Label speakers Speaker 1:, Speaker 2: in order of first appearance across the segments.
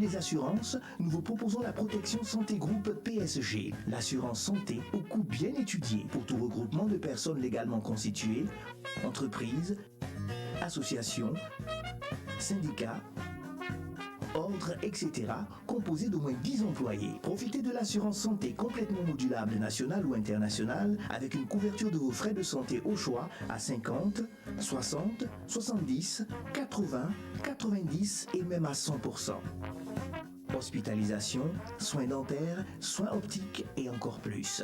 Speaker 1: des assurances, nous vous proposons la protection santé groupe PSG, l'assurance santé au coût bien étudié pour tout regroupement de personnes légalement constituées, entreprises, associations, syndicats, ordres, etc., composé d'au moins 10 employés. Profitez de l'assurance santé complètement modulable nationale ou internationale avec une couverture de vos frais de santé au choix à 50, 60, 70, 80, 90 et même à 100%. Hospitalisation, soins dentaires, soins optiques et encore plus.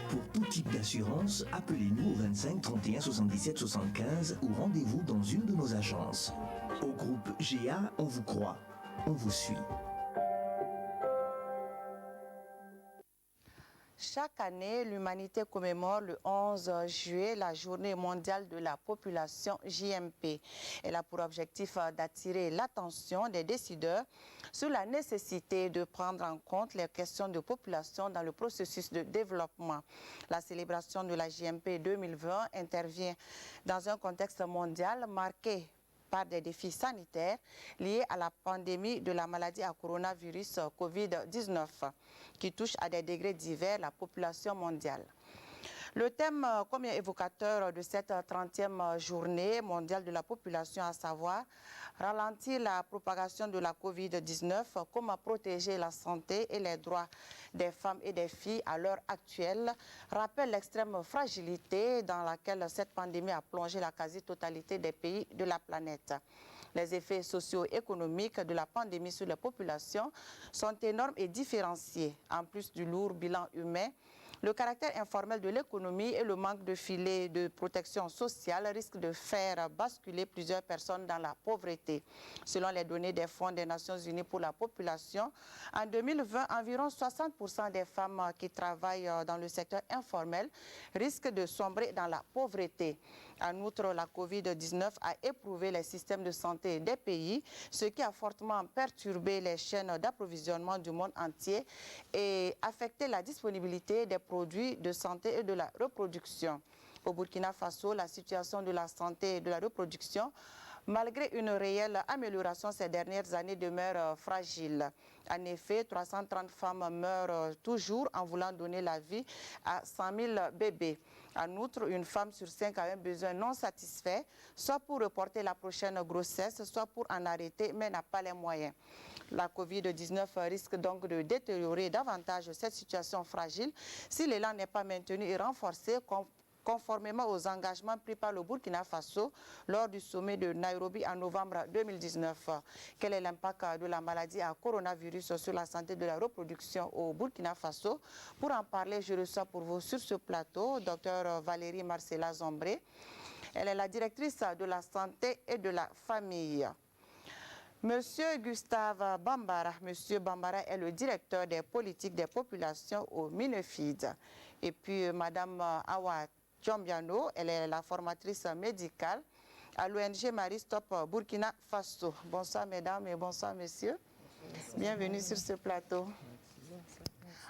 Speaker 1: Pour tout type d'assurance, appelez-nous au 25 31 77 75 ou rendez-vous dans une de nos agences. Au groupe GA, on vous croit, on vous suit.
Speaker 2: Chaque année, l'humanité commémore le 11 juillet la journée mondiale de la population JMP. Elle a pour objectif d'attirer l'attention des décideurs sur la nécessité de prendre en compte les questions de population dans le processus de développement. La célébration de la JMP 2020 intervient dans un contexte mondial marqué par des défis sanitaires liés à la pandémie de la maladie à coronavirus COVID-19 qui touche à des degrés divers la population mondiale. Le thème comme évocateur de cette 30e journée mondiale de la population, à savoir ralentir la propagation de la COVID-19, comment protéger la santé et les droits des femmes et des filles à l'heure actuelle, rappelle l'extrême fragilité dans laquelle cette pandémie a plongé la quasi-totalité des pays de la planète. Les effets socio-économiques de la pandémie sur les populations sont énormes et différenciés. En plus du lourd bilan humain, le caractère informel de l'économie et le manque de filets de protection sociale risquent de faire basculer plusieurs personnes dans la pauvreté. Selon les données des Fonds des Nations Unies pour la population, en 2020, environ 60% des femmes qui travaillent dans le secteur informel risquent de sombrer dans la pauvreté. En outre, la COVID-19 a éprouvé les systèmes de santé des pays, ce qui a fortement perturbé les chaînes d'approvisionnement du monde entier et affecté la disponibilité des produits de santé et de la reproduction. Au Burkina Faso, la situation de la santé et de la reproduction, malgré une réelle amélioration ces dernières années, demeure fragile. En effet, 330 femmes meurent toujours en voulant donner la vie à 100 000 bébés. En outre, une femme sur 5 a un besoin non satisfait, soit pour reporter la prochaine grossesse, soit pour en arrêter, mais n'a pas les moyens. La COVID-19 risque donc de détériorer davantage cette situation fragile si l'élan n'est pas maintenu et renforcé conformément aux engagements pris par le Burkina Faso lors du sommet de Nairobi en novembre 2019. Quel est l'impact de la maladie à coronavirus sur la santé de la reproduction au Burkina Faso? Pour en parler, je reçois pour vous sur ce plateau Dr Valérie Marcella Zombré. Elle est la directrice de la santé et de la famille. Monsieur Gustave Bambara. Monsieur Bambara est le directeur des politiques des populations au MINEFID. Et puis Madame Awa Djambiano, elle est la formatrice médicale à l'ONG Marie Stop Burkina Faso. Bonsoir mesdames et bonsoir messieurs. Bonsoir. Bienvenue sur ce plateau.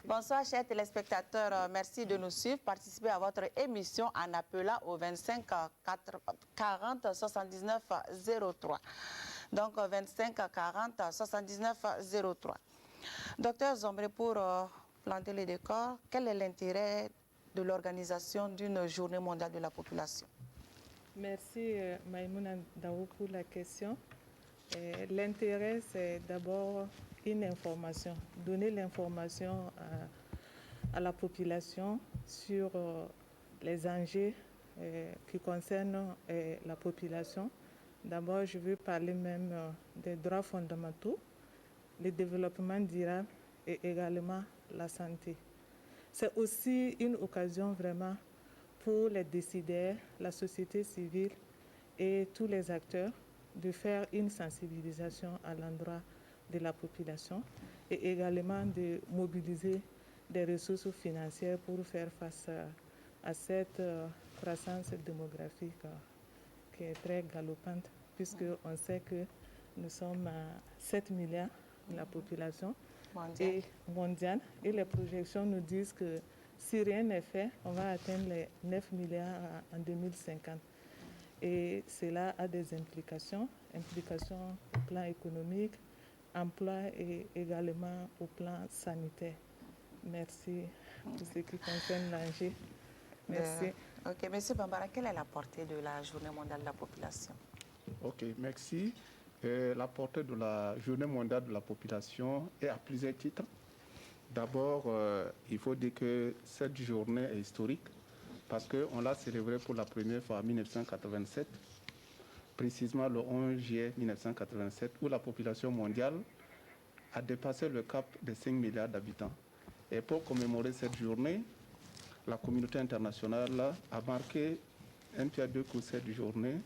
Speaker 2: Bonsoir chers téléspectateurs, merci de nous suivre, participer à votre émission en appelant au 25 40 79 03. Donc 25 40 79 03. Docteur Zombré, pour planter les décors, quel est l'intérêt de l'organisation d'une journée mondiale de la population?
Speaker 3: Merci Maïmouna Daou pour la question. L'intérêt, c'est d'abord une information, donner l'information à la population sur les enjeux qui concernent la population. D'abord, je veux parler même des droits fondamentaux, le développement durable et également la santé. C'est aussi une occasion vraiment pour les décideurs, la société civile et tous les acteurs de faire une sensibilisation à l'endroit de la population et également de mobiliser des ressources financières pour faire face à cette croissance démographique qui est très galopante, puisqu'on sait que nous sommes à 7 milliards de la population mondiale et les projections nous disent que si rien n'est fait, on va atteindre les 9 milliards en 2050. Et cela a des implications au plan économique, emploi et également au plan sanitaire. Merci pour ce qui concerne l'ANG. Merci.
Speaker 2: Ok, Monsieur Bambara, quelle est la portée de la Journée mondiale de la population?
Speaker 4: Ok, merci. La portée de la Journée mondiale de la population est à plusieurs titres. D'abord, il faut dire que cette journée est historique parce qu'on l'a célébrée pour la première fois en 1987, précisément le 11 juillet 1987, où la population mondiale a dépassé le cap de 5 milliards d'habitants. Et pour commémorer cette journée, la communauté internationale a marqué un pied à deux coups cette journée.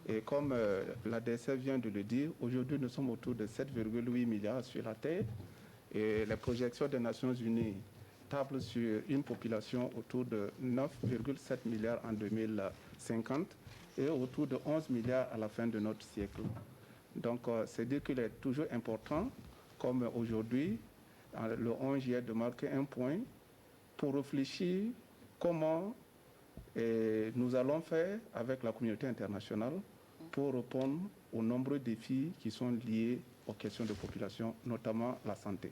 Speaker 4: Et comme la DSF vient de le dire, aujourd'hui nous sommes autour de 7,8 milliards sur la Terre. Et les projections des Nations Unies tablent sur une population autour de 9,7 milliards en 2050 et autour de 11 milliards à la fin de notre siècle. Donc c'est dire qu'il est toujours important, comme aujourd'hui, le 11 juillet, de marquer un point pour réfléchir comment nous allons faire avec la communauté internationale pour répondre aux nombreux défis qui sont liés aux questions de population, notamment la santé.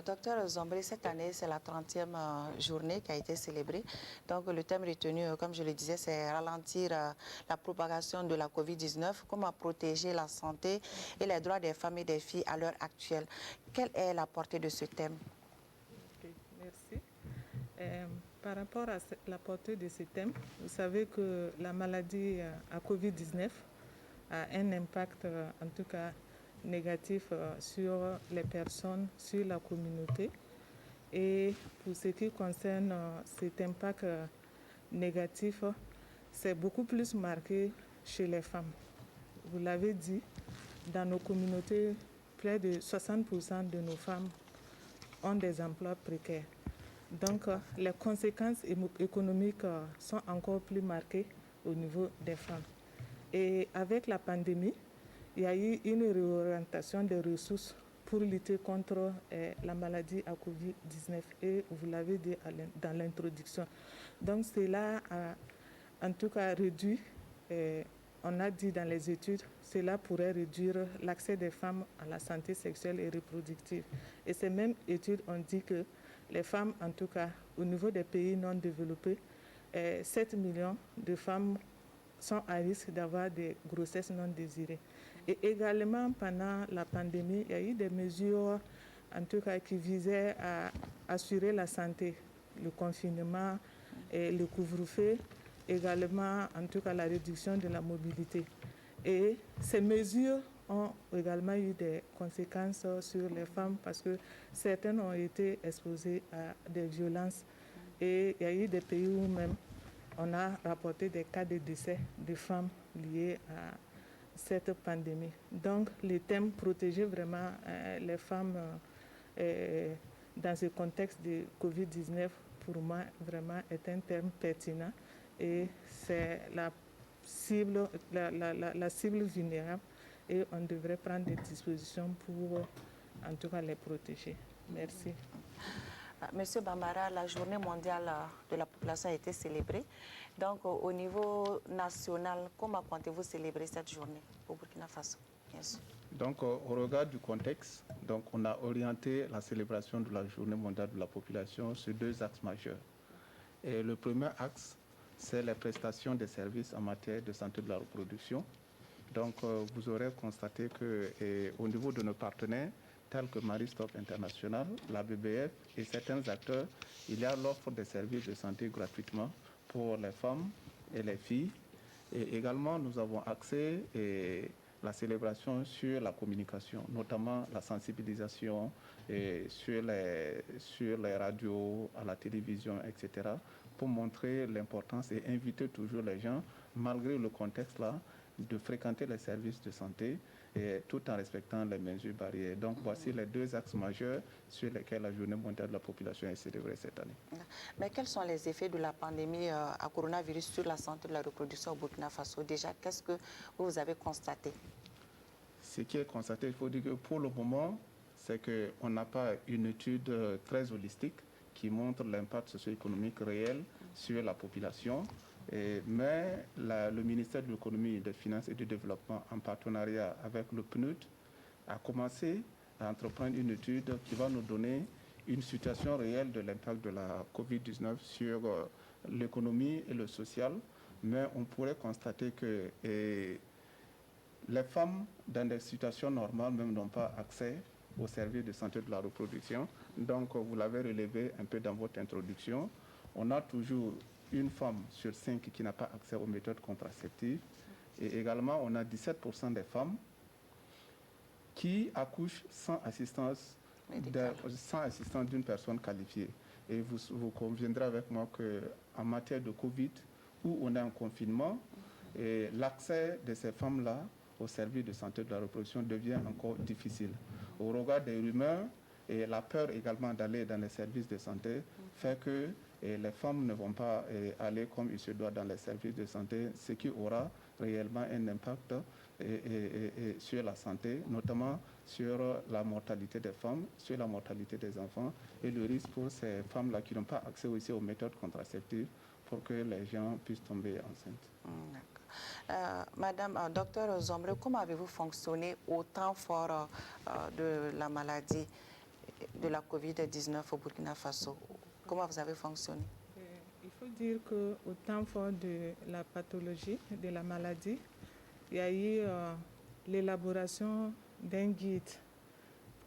Speaker 2: Docteur Zombri, cette année, c'est la 30e journée qui a été célébrée. Donc, le thème retenu, comme je le disais, c'est ralentir la propagation de la COVID-19, comment protéger la santé et les droits des femmes et des filles à l'heure actuelle. Quelle est la portée de ce thème?
Speaker 3: Okay, merci. Par rapport à la portée de ce thème, vous savez que la maladie à COVID-19 a un impact, en tout cas négatif, sur les personnes, sur la communauté. Et pour ce qui concerne cet impact négatif, c'est beaucoup plus marqué chez les femmes. Vous l'avez dit, dans nos communautés, près de 60% de nos femmes ont des emplois précaires. Donc, les conséquences économiques sont encore plus marquées au niveau des femmes. Et avec la pandémie, il y a eu une réorientation des ressources pour lutter contre la maladie à COVID-19. Et vous l'avez dit dans l'introduction. Donc, cela a en tout cas réduit, on a dit dans les études, cela pourrait réduire l'accès des femmes à la santé sexuelle et reproductive. Et ces mêmes études ont dit que les femmes, en tout cas au niveau des pays non développés, 7 millions de femmes sont à risque d'avoir des grossesses non désirées. Et également, pendant la pandémie, il y a eu des mesures, en tout cas, qui visaient à assurer la santé, le confinement, et le couvre-feu, également, en tout cas, la réduction de la mobilité. Et ces mesures ont également eu des conséquences sur les femmes parce que certaines ont été exposées à des violences. Et il y a eu des pays où même on a rapporté des cas de décès de femmes liés à cette pandémie. Donc, le thème protéger vraiment les femmes dans ce contexte de COVID-19, pour moi, vraiment est un terme pertinent et c'est la cible vulnérable et on devrait prendre des dispositions pour, en tout cas, les protéger. Merci.
Speaker 2: Monsieur Bambara, la journée mondiale de la population a été célébrée. Donc, au niveau national, comment comptez-vous célébrer cette journée au Burkina Faso? Bien sûr.
Speaker 4: Donc, au regard du contexte, donc, on a orienté la célébration de la journée mondiale de la population sur deux axes majeurs. Et le premier axe, c'est les prestations des services en matière de santé de la reproduction. Donc, vous aurez constaté qu'au niveau de nos partenaires, tels que Maristop International, la BBF et certains acteurs, il y a l'offre des services de santé gratuitement pour les femmes et les filles. Et également, nous avons axé la célébration sur la communication, notamment la sensibilisation sur les radios, à la télévision, etc., pour montrer l'importance et inviter toujours les gens, malgré le contexte là, de fréquenter les services de santé tout en respectant les mesures barrières. Donc voici les deux axes majeurs sur lesquels la journée mondiale de la population est célébrée cette année.
Speaker 2: Mais quels sont les effets de la pandémie à coronavirus sur la santé de la reproduction au Burkina Faso? Déjà, qu'est-ce que vous avez constaté?
Speaker 4: Ce qui est constaté, il faut dire que pour le moment, c'est qu'on n'a pas une étude très holistique qui montre l'impact socio-économique réel sur la population. Mais le ministère de l'économie, des finances et du développement, en partenariat avec le PNUD, a commencé à entreprendre une étude qui va nous donner une situation réelle de l'impact de la COVID-19 sur l'économie et le social. Mais on pourrait constater que les femmes, dans des situations normales, même n'ont pas accès aux services de santé de la reproduction. Donc, vous l'avez relevé un peu dans votre introduction. On a toujours une femme sur 5 qui n'a pas accès aux méthodes contraceptives. Et également, on a 17% des femmes qui accouchent sans assistance d'une personne qualifiée. Et vous conviendrez avec moi qu'en matière de Covid, où on est en confinement, l'accès de ces femmes-là au service de santé de la reproduction devient encore difficile. Au regard des rumeurs et la peur également d'aller dans les services de santé fait que les femmes ne vont pas aller comme il se doit dans les services de santé, ce qui aura réellement un impact sur la santé, notamment sur la mortalité des femmes, sur la mortalité des enfants et le risque pour ces femmes-là qui n'ont pas accès aussi aux méthodes contraceptives pour que les gens puissent tomber enceintes.
Speaker 2: Madame, docteur Zombre, comment avez-vous fonctionné au temps fort de la maladie de la COVID-19 au Burkina Faso? Comment vous avez fonctionné?
Speaker 3: Il faut dire qu'au temps fort de la pathologie, de la maladie, il y a eu l'élaboration d'un guide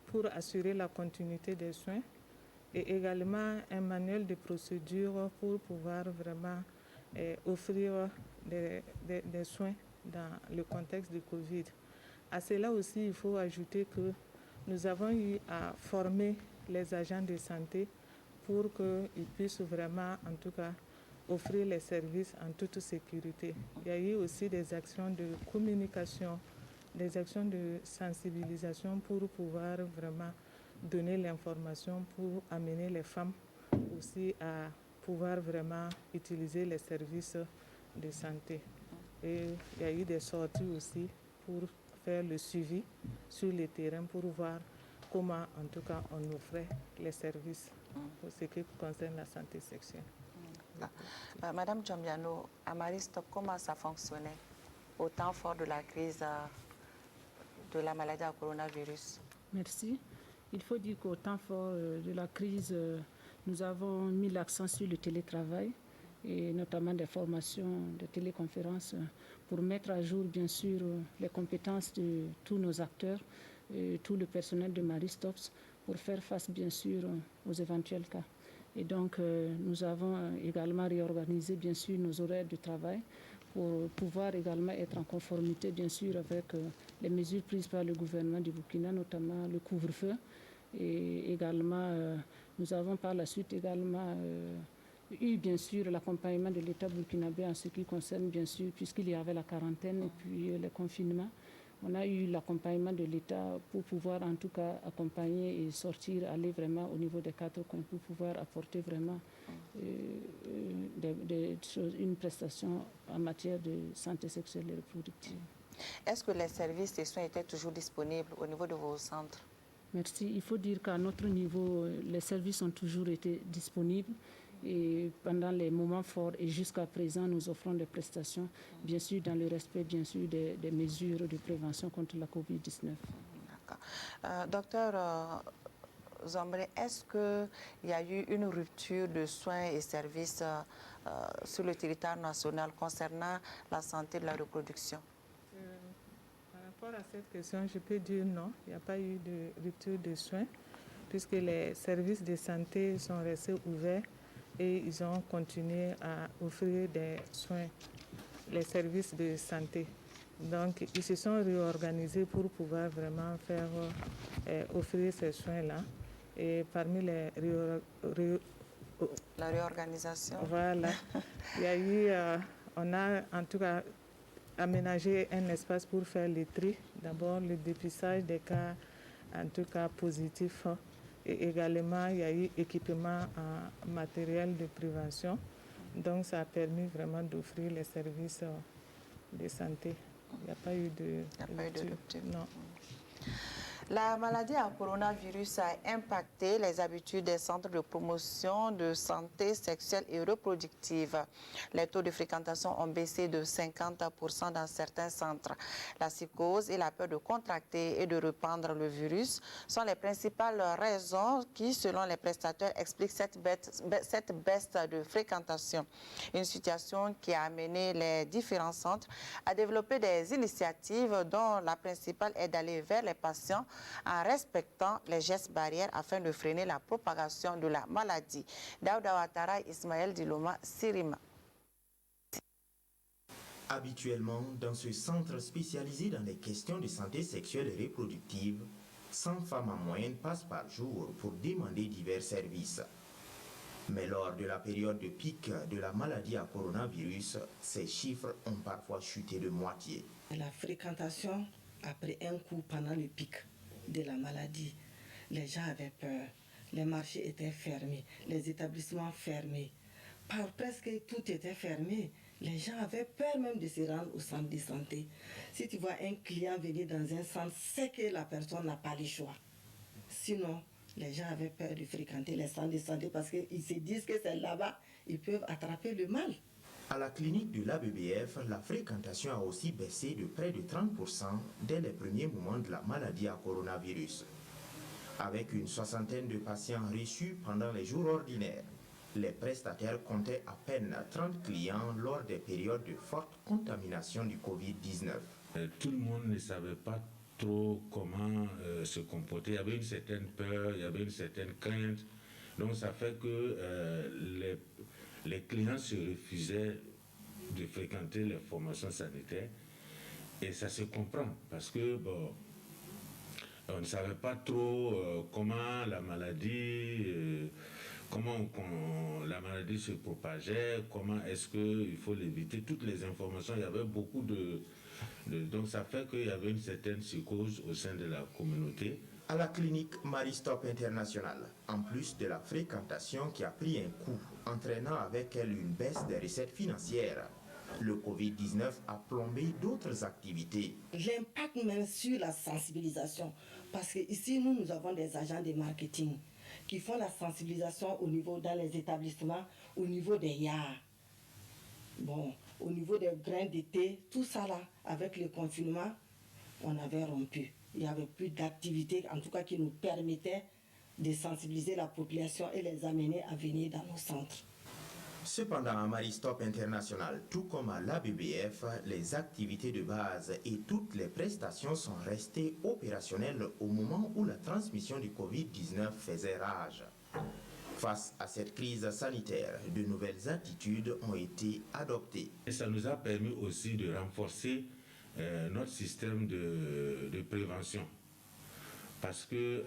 Speaker 3: pour assurer la continuité des soins et également un manuel de procédure pour pouvoir vraiment offrir des soins dans le contexte du Covid. À cela aussi, il faut ajouter que nous avons eu à former les agents de santé pour qu'ils puissent vraiment, en tout cas, offrir les services en toute sécurité. Il y a eu aussi des actions de communication, des actions de sensibilisation pour pouvoir vraiment donner l'information pour amener les femmes aussi à pouvoir vraiment utiliser les services de santé. Et il y a eu des sorties aussi pour faire le suivi sur le terrain pour voir comment, en tout cas, on offrait les services pour ce qui concerne la santé sexuelle.
Speaker 2: Madame Djambiano, à Maristop, comment ça fonctionnait au temps fort de la crise de la maladie à coronavirus?
Speaker 5: Merci. Il faut dire qu'au temps fort de la crise, nous avons mis l'accent sur le télétravail et notamment des formations de téléconférences pour mettre à jour, bien sûr, les compétences de tous nos acteurs, et tout le personnel de Maristops pour faire face, bien sûr, aux éventuels cas. Et donc, nous avons également réorganisé, bien sûr, nos horaires de travail pour pouvoir également être en conformité, bien sûr, avec les mesures prises par le gouvernement du Burkina, notamment le couvre-feu. Et également, nous avons par la suite également eu, bien sûr, l'accompagnement de l'État burkinabé en ce qui concerne, bien sûr, puisqu'il y avait la quarantaine et puis le confinement. On a eu l'accompagnement de l'État pour pouvoir en tout cas accompagner et sortir, aller vraiment au niveau des 4 coins pour pouvoir apporter vraiment une prestation en matière de santé sexuelle et reproductive.
Speaker 2: Est-ce que les services de soins étaient toujours disponibles au niveau de vos centres?
Speaker 5: Merci. Il faut dire qu'à notre niveau, les services ont toujours été disponibles. Et pendant les moments forts et jusqu'à présent, nous offrons des prestations, bien sûr, dans le respect, bien sûr, des mesures de prévention contre la COVID-19.
Speaker 2: D'accord. Docteur Zombre, est-ce qu'il y a eu une rupture de soins et services sur le territoire national concernant la santé de la reproduction?
Speaker 3: Par rapport à cette question, je peux dire non, il n'y a pas eu de rupture de soins puisque les services de santé sont restés ouverts et ils ont continué à offrir des soins, les services de santé. Donc, ils se sont réorganisés pour pouvoir vraiment faire offrir ces soins-là. Et parmi les
Speaker 2: la réorganisation.
Speaker 3: Voilà. Il y a eu, on a en tout cas aménagé un espace pour faire le tri. D'abord, le dépistage des cas, en tout cas positifs. Et également, il y a eu équipement en matériel de prévention. Donc, ça a permis vraiment d'offrir les services de santé. Il n'y a pas eu de
Speaker 2: rupture.
Speaker 3: Non.
Speaker 2: La maladie à coronavirus a impacté les habitudes des centres de promotion de santé sexuelle et reproductive. Les taux de fréquentation ont baissé de 50% dans certains centres. La psychose et la peur de contracter et de répandre le virus sont les principales raisons qui, selon les prestataires, expliquent cette baisse de fréquentation. Une situation qui a amené les différents centres à développer des initiatives dont la principale est d'aller vers les patients en respectant les gestes barrières afin de freiner la propagation de la maladie. Daouda Ouattara, Ismaël Diloma, Sirima.
Speaker 1: Habituellement, dans ce centre spécialisé dans les questions de santé sexuelle et reproductive, 100 femmes en moyenne passent par jour pour demander divers services. Mais lors de la période de pic de la maladie à coronavirus, ces chiffres ont parfois chuté de moitié.
Speaker 6: La fréquentation a pris un coup pendant le pic de la maladie. Les gens avaient peur, les marchés étaient fermés, les établissements fermés. Presque tout était fermé. Les gens avaient peur même de se rendre au centre de santé. Si tu vois un client venir dans un centre, c'est que la personne n'a pas le choix. Sinon, les gens avaient peur de fréquenter les centres de santé parce qu'ils se disent que c'est là-bas, ils peuvent attraper le mal.
Speaker 1: À la clinique de l'ABBF, la fréquentation a aussi baissé de près de 30% dès les premiers moments de la maladie à coronavirus. Avec une soixantaine de patients reçus pendant les jours ordinaires, les prestataires comptaient à peine 30 clients lors des périodes de forte contamination du Covid-19.
Speaker 7: Tout le monde ne savait pas trop comment se comporter. Il y avait une certaine peur, il y avait une certaine crainte. Donc ça fait que les clients se refusaient de fréquenter les formations sanitaires. Et ça se comprend parce que bon, on ne savait pas trop comment la maladie, la maladie se propageait, comment est-ce qu'il faut l'éviter. Toutes les informations, il y avait beaucoup donc ça fait qu'il y avait une certaine psychose au sein de la communauté.
Speaker 1: À la clinique Maristop International, en plus de la fréquentation qui a pris un coup, entraînant avec elle une baisse des recettes financières, le Covid-19 a plombé d'autres activités.
Speaker 6: L'impact même sur la sensibilisation, parce qu'ici nous avons des agents de marketing qui font la sensibilisation dans les établissements, au niveau des yards. Bon, au niveau des grains d'été, tout ça là, avec le confinement, on avait rompu. Il n'y avait plus d'activités, en tout cas qui nous permettaient de sensibiliser la population et les amener à venir dans nos centres.
Speaker 1: Cependant, à Maristop International, tout comme à l'ABBF, les activités de base et toutes les prestations sont restées opérationnelles au moment où la transmission du Covid-19 faisait rage. Face à cette crise sanitaire, de nouvelles attitudes ont été adoptées.
Speaker 7: Et ça nous a permis aussi de renforcer notre système de prévention. Parce que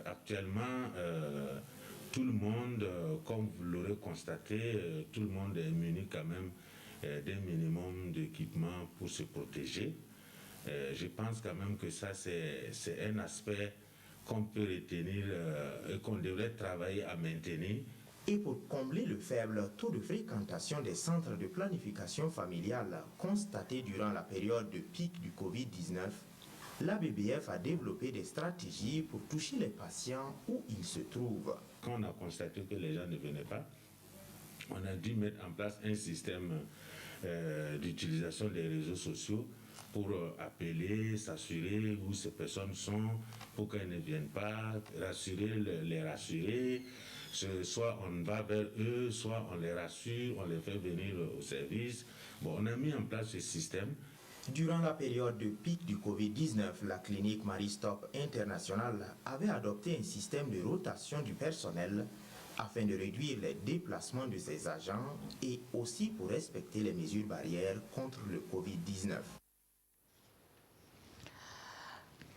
Speaker 7: actuellement, tout le monde, comme vous l'aurez constaté, tout le monde est muni quand même d'un minimum d'équipement pour se protéger. Je pense quand même que ça, c'est un aspect qu'on peut retenir et qu'on devrait travailler à maintenir.
Speaker 1: Et pour combler le faible taux de fréquentation des centres de planification familiale constaté durant la période de pic du Covid-19, l'ABBF a développé des stratégies pour toucher les patients où ils se trouvent.
Speaker 7: Quand on a constaté que les gens ne venaient pas, on a dû mettre en place un système d'utilisation des réseaux sociaux pour appeler, s'assurer où ces personnes sont, pour qu'elles ne viennent pas, les rassurer. Soit on va vers eux, soit on les rassure, on les fait venir au service. Bon, on a mis en place ce système.
Speaker 1: Durant la période de pic du Covid-19, la clinique Maristop International avait adopté un système de rotation du personnel afin de réduire les déplacements de ses agents et aussi pour respecter les mesures barrières contre le Covid-19.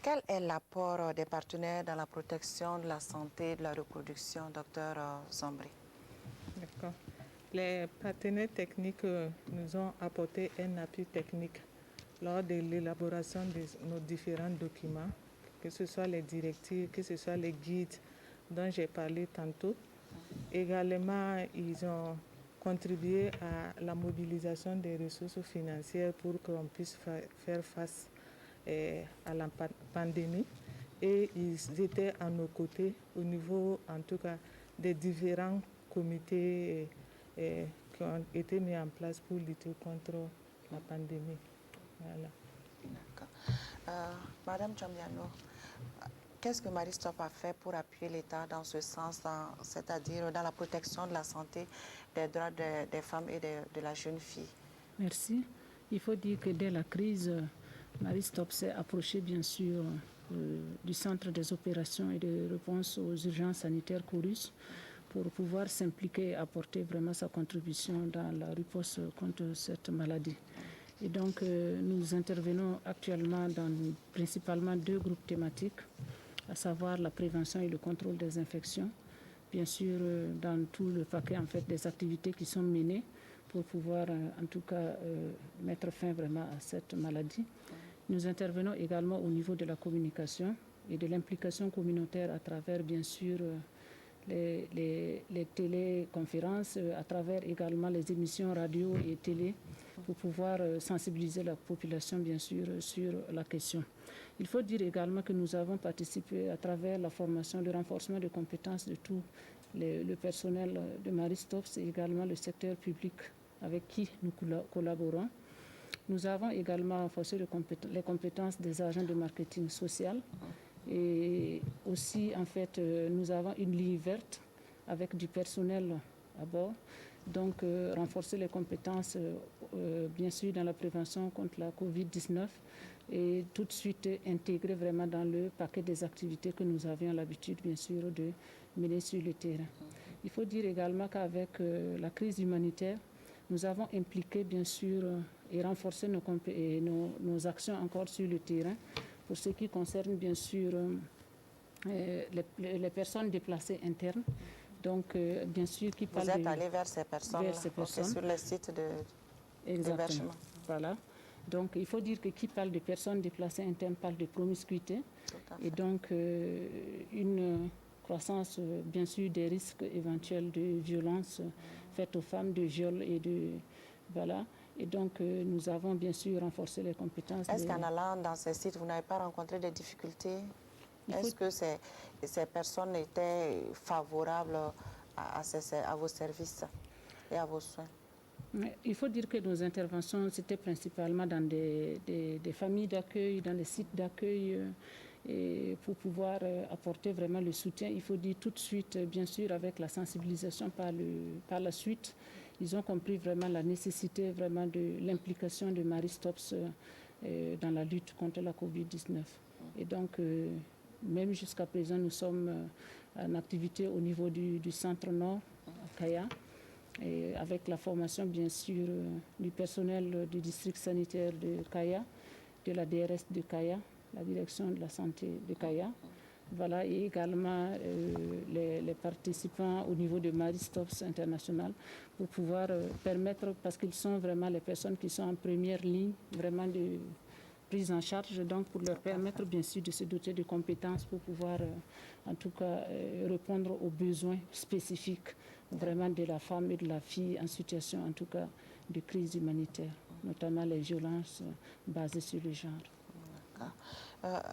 Speaker 2: Quel est l'apport des partenaires dans la protection de la santé et de la reproduction, Dr Zambri?
Speaker 3: D'accord. Les partenaires techniques nous ont apporté un appui technique lors de l'élaboration de nos différents documents, que ce soit les directives, que ce soit les guides dont j'ai parlé tantôt. Également, ils ont contribué à la mobilisation des ressources financières pour qu'on puisse faire face à la pandémie. et ils étaient à nos côtés au niveau, en tout cas, des différents comités qui ont été mis en place pour lutter contre la pandémie. Voilà.
Speaker 2: D'accord. Madame Chambiano, qu'est-ce que Maristop a fait pour appuyer l'État dans ce sens, c'est-à-dire dans la protection de la santé, des droits des femmes et de la jeune fille?
Speaker 5: Merci. Il faut dire que dès la crise, Maristop s'est approché bien sûr du centre des opérations et de réponse aux urgences sanitaires Chorus pour pouvoir s'impliquer et apporter vraiment sa contribution dans la riposte contre cette maladie. Et donc nous intervenons actuellement dans principalement 2 groupes thématiques, à savoir la prévention et le contrôle des infections, bien sûr dans tout le paquet en fait des activités qui sont menées pour pouvoir en tout cas mettre fin vraiment à cette maladie. Nous intervenons également au niveau de la communication et de l'implication communautaire à travers bien sûr les téléconférences, à travers également les émissions radio et télé pour pouvoir sensibiliser la population bien sûr sur la question. Il faut dire également que nous avons participé à travers la formation, le renforcement de compétences de tout le personnel de Maristops et également le secteur public avec qui nous collaborons. Nous avons également renforcé les compétences des agents de marketing social et aussi en fait nous avons une ligne verte avec du personnel à bord. Donc renforcer les compétences bien sûr dans la prévention contre la Covid-19 et tout de suite intégrer vraiment dans le paquet des activités que nous avions l'habitude bien sûr de mener sur le terrain. Il faut dire également qu'avec la crise humanitaire, nous avons impliqué bien sûr et renforcé nos actions encore sur le terrain pour ce qui concerne bien sûr les personnes déplacées internes. Donc, bien sûr, qui parle
Speaker 2: Vous êtes allé vers ces personnes, sur le site d'hébergement.
Speaker 5: Voilà. Donc, il faut dire que qui parle de personnes déplacées internes parle de promiscuité. Et donc, une croissance, bien sûr, des risques éventuels de violence faites aux femmes, de viol et de... Voilà. Et donc, nous avons bien sûr renforcé les compétences.
Speaker 2: Est-ce qu'en allant dans ces sites, vous n'avez pas rencontré des difficultés? Est-ce que ces personnes étaient favorables à vos services et à vos soins?
Speaker 5: Il faut dire que nos interventions, c'était principalement dans des familles d'accueil, dans les sites d'accueil, et pour pouvoir apporter vraiment le soutien. Il faut dire tout de suite, bien sûr, avec la sensibilisation par la suite, ils ont compris vraiment la nécessité vraiment de l'implication de Maristops dans la lutte contre la Covid-19. Et donc, même jusqu'à présent, nous sommes en activité au niveau du centre nord, à Kaya, et avec la formation, bien sûr, du personnel du district sanitaire de Kaya, de la DRS de Kaya, la direction de la santé de Kaya. Voilà, et également les participants au niveau de Maristops International pour pouvoir permettre, parce qu'ils sont vraiment les personnes qui sont en première ligne, vraiment de prise en charge, donc pour leur permettre bien sûr de se doter de compétences pour pouvoir en tout cas répondre aux besoins spécifiques vraiment de la femme et de la fille en situation en tout cas de crise humanitaire, notamment les violences basées sur le genre.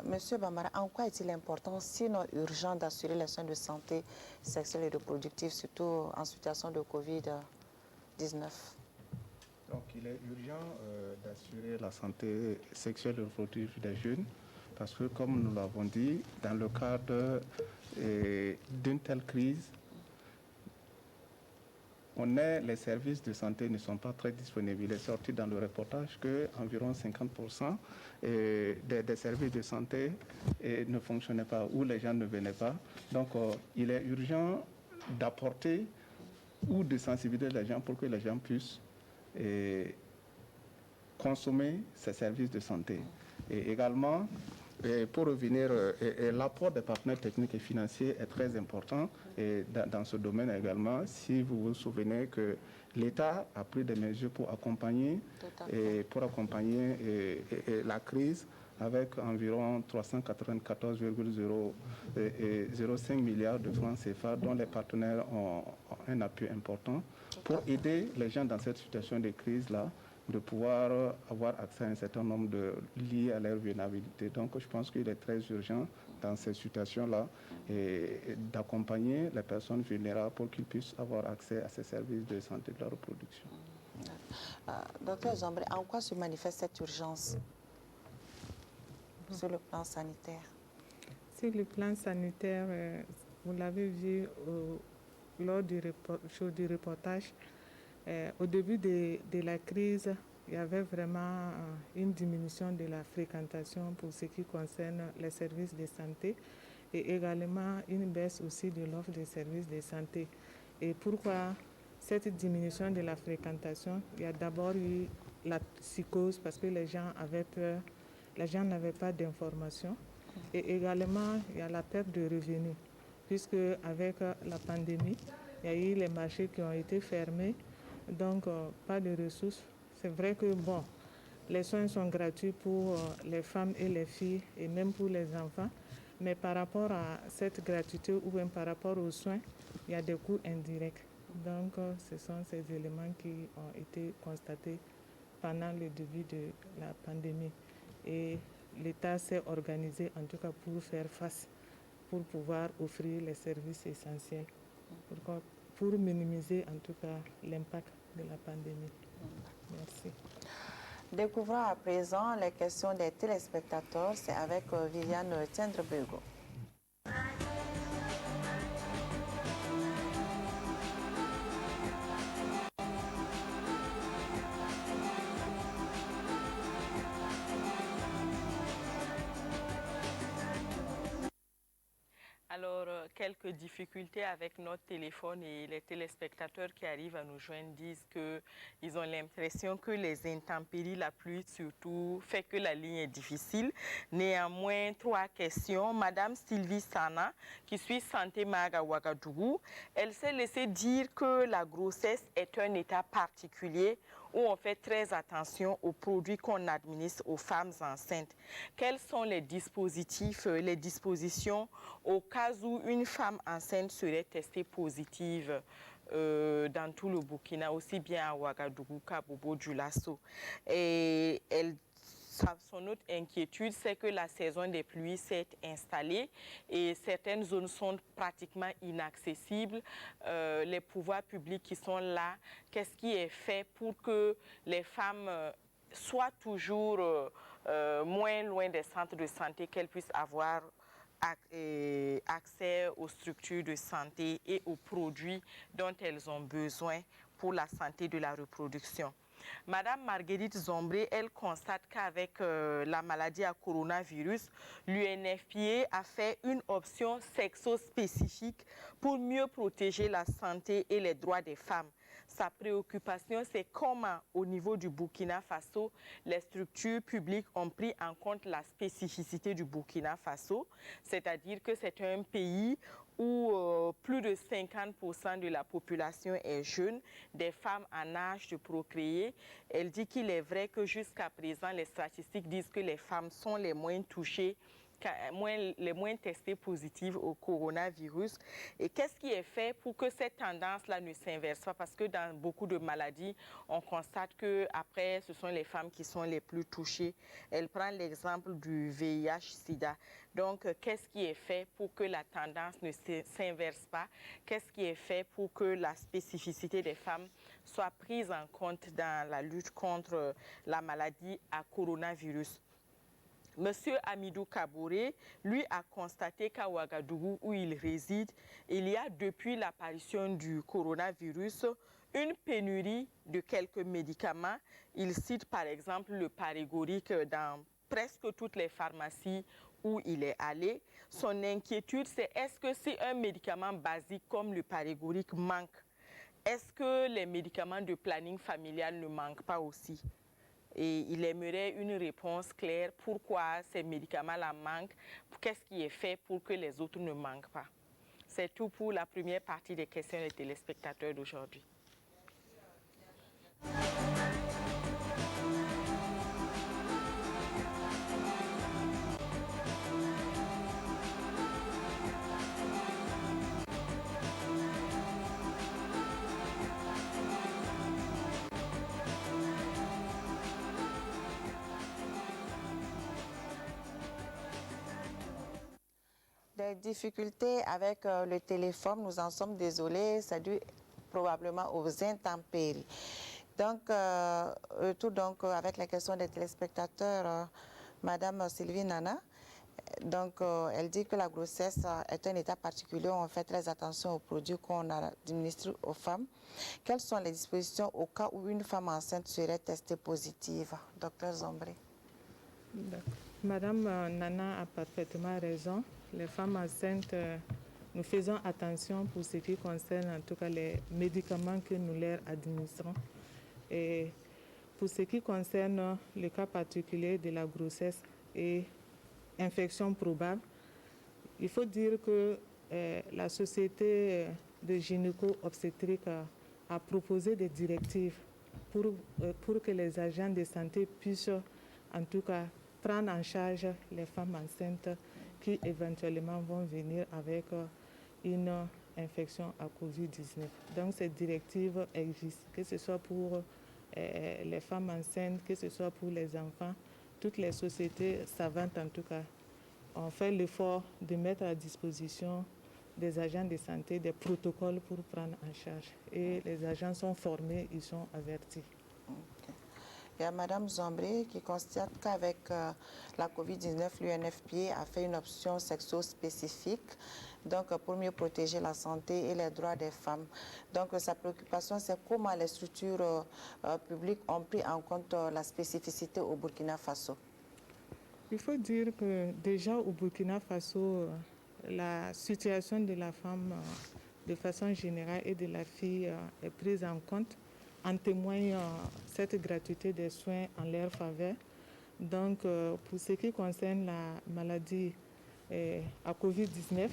Speaker 2: Monsieur Bambara, en quoi est-il important, sinon urgent, d'assurer les soins de santé sexuelle et reproductive, surtout en situation de Covid-19?
Speaker 4: Donc il est urgent d'assurer la santé sexuelle et reproductive des jeunes parce que, comme nous l'avons dit, dans le cadre d'une telle crise, les services de santé ne sont pas très disponibles. Il est sorti dans le reportage qu'environ 50% des services de santé ne fonctionnaient pas ou les gens ne venaient pas. Donc il est urgent d'apporter ou de sensibiliser les gens pour que les gens puissent consommer ces services de santé. Et également, pour revenir, l'apport des partenaires techniques et financiers est très important dans ce domaine également. Si vous vous souvenez que l'État a pris des mesures pour accompagner la crise avec environ 394,05 milliards de francs CFA dont les partenaires ont un appui important pour aider les gens dans cette situation de crise-là de pouvoir avoir accès à un certain nombre de liés à leur vulnérabilité. Donc je pense qu'il est très urgent dans ces situations-là et d'accompagner les personnes vulnérables pour qu'ils puissent avoir accès à ces services de santé de la reproduction.
Speaker 2: Docteur Zombré, en quoi se manifeste cette urgence sur le plan sanitaire?
Speaker 3: Sur le plan sanitaire, vous l'avez vu lors du reportage, au début de la crise, il y avait vraiment une diminution de la fréquentation pour ce qui concerne les services de santé et également une baisse aussi de l'offre de services de santé. Et pourquoi cette diminution de la fréquentation? Il y a d'abord eu la psychose parce que les gens avaient peur, les gens n'avaient pas d'informations. Et également, il y a la perte de revenus, puisque avec la pandémie, il y a eu les marchés qui ont été fermés, donc pas de ressources. C'est vrai que bon, les soins sont gratuits pour les femmes et les filles et même pour les enfants, mais par rapport à cette gratuité ou même par rapport aux soins, il y a des coûts indirects. Donc ce sont ces éléments qui ont été constatés pendant le début de la pandémie. Et l'État s'est organisé en tout cas pour faire face, pour pouvoir offrir les services essentiels, pour minimiser en tout cas l'impact de la pandémie. Merci.
Speaker 2: Découvrons à présent les questions des téléspectateurs. C'est avec Viviane Tiendrebego.
Speaker 8: Alors, quelques difficultés avec notre téléphone et les téléspectateurs qui arrivent à nous joindre disent qu'ils ont l'impression que les intempéries, la pluie surtout, fait que la ligne est difficile. Néanmoins, 3 questions. Madame Sylvie Sana, qui suit Santé Mag à Ouagadougou, elle s'est laissée dire que la grossesse est un état particulier où on fait très attention aux produits qu'on administre aux femmes enceintes. Quels sont les dispositifs, les dispositions au cas où une femme enceinte serait testée positive dans tout le Burkina, aussi bien à Ouagadougou qu'à Bobo-Dioulasso? Et son autre inquiétude, c'est que la saison des pluies s'est installée et certaines zones sont pratiquement inaccessibles. Les pouvoirs publics qui sont là, qu'est-ce qui est fait pour que les femmes soient toujours moins loin des centres de santé, qu'elles puissent avoir accès aux structures de santé et aux produits dont elles ont besoin pour la santé de la reproduction? Madame Marguerite Zombré, elle constate qu'avec la maladie à coronavirus, l'UNFPA a fait une option sexo-spécifique pour mieux protéger la santé et les droits des femmes. Sa préoccupation, c'est comment, au niveau du Burkina Faso, les structures publiques ont pris en compte la spécificité du Burkina Faso, c'est-à-dire que c'est un pays où plus de 50% de la population est jeune, des femmes en âge de procréer. Elle dit qu'il est vrai que jusqu'à présent, les statistiques disent que les femmes sont les moins touchées, les moins testées positives au coronavirus. Et qu'est-ce qui est fait pour que cette tendance-là ne s'inverse pas? Parce que dans beaucoup de maladies, on constate qu'après, ce sont les femmes qui sont les plus touchées. Elle prend l'exemple du VIH-Sida. Donc, qu'est-ce qui est fait pour que la tendance ne s'inverse pas? Qu'est-ce qui est fait pour que la spécificité des femmes soit prise en compte dans la lutte contre la maladie à coronavirus? Monsieur Amidou Kaboré, lui, a constaté qu'à Ouagadougou, où il réside, il y a depuis l'apparition du coronavirus une pénurie de quelques médicaments. Il cite par exemple le parégorique dans presque toutes les pharmacies où il est allé. Son inquiétude, c'est est-ce que si un médicament basique comme le parégorique manque, est-ce que les médicaments de planning familial ne manquent pas aussi? Et il aimerait une réponse claire. Pourquoi ces médicaments-là manquent? Qu'est-ce qui est fait pour que les autres ne manquent pas? C'est tout pour la première partie des questions des téléspectateurs d'aujourd'hui.
Speaker 2: difficultés avec le téléphone, nous en sommes désolés, c'est dû probablement aux intempéries. Donc, tout donc avec la question des téléspectateurs, Madame Sylvie Nana, donc elle dit que la grossesse est un état particulier, on fait très attention aux produits qu'on administre aux femmes. Quelles sont les dispositions au cas où une femme enceinte serait testée positive? Docteur Zombré.
Speaker 3: Madame Nana a parfaitement raison. Les femmes enceintes, nous faisons attention pour ce qui concerne en tout cas les médicaments que nous leur administrons. Et pour ce qui concerne le cas particulier de la grossesse et infection probable, il faut dire que la société de gynéco-obstétrique a proposé des directives pour que les agents de santé puissent en tout cas prendre en charge les femmes enceintes qui éventuellement vont venir avec une infection à Covid-19. Donc ces directives existent, que ce soit pour les femmes enceintes, que ce soit pour les enfants. Toutes les sociétés savantes en tout cas ont fait l'effort de mettre à disposition des agents de santé des protocoles pour prendre en charge. Et les agents sont formés, ils sont avertis.
Speaker 2: Okay. Il y a Mme Zombré qui constate qu'avec la COVID-19, l'UNFPA a fait une option sexo-spécifique, donc pour mieux protéger la santé et les droits des femmes. Donc sa préoccupation, c'est comment les structures publiques ont pris en compte la spécificité au Burkina Faso.
Speaker 3: Il faut dire que déjà au Burkina Faso, la situation de la femme de façon générale et de la fille est prise en compte. En témoigne cette gratuité des soins en leur faveur. Donc, pour ce qui concerne la maladie à Covid-19,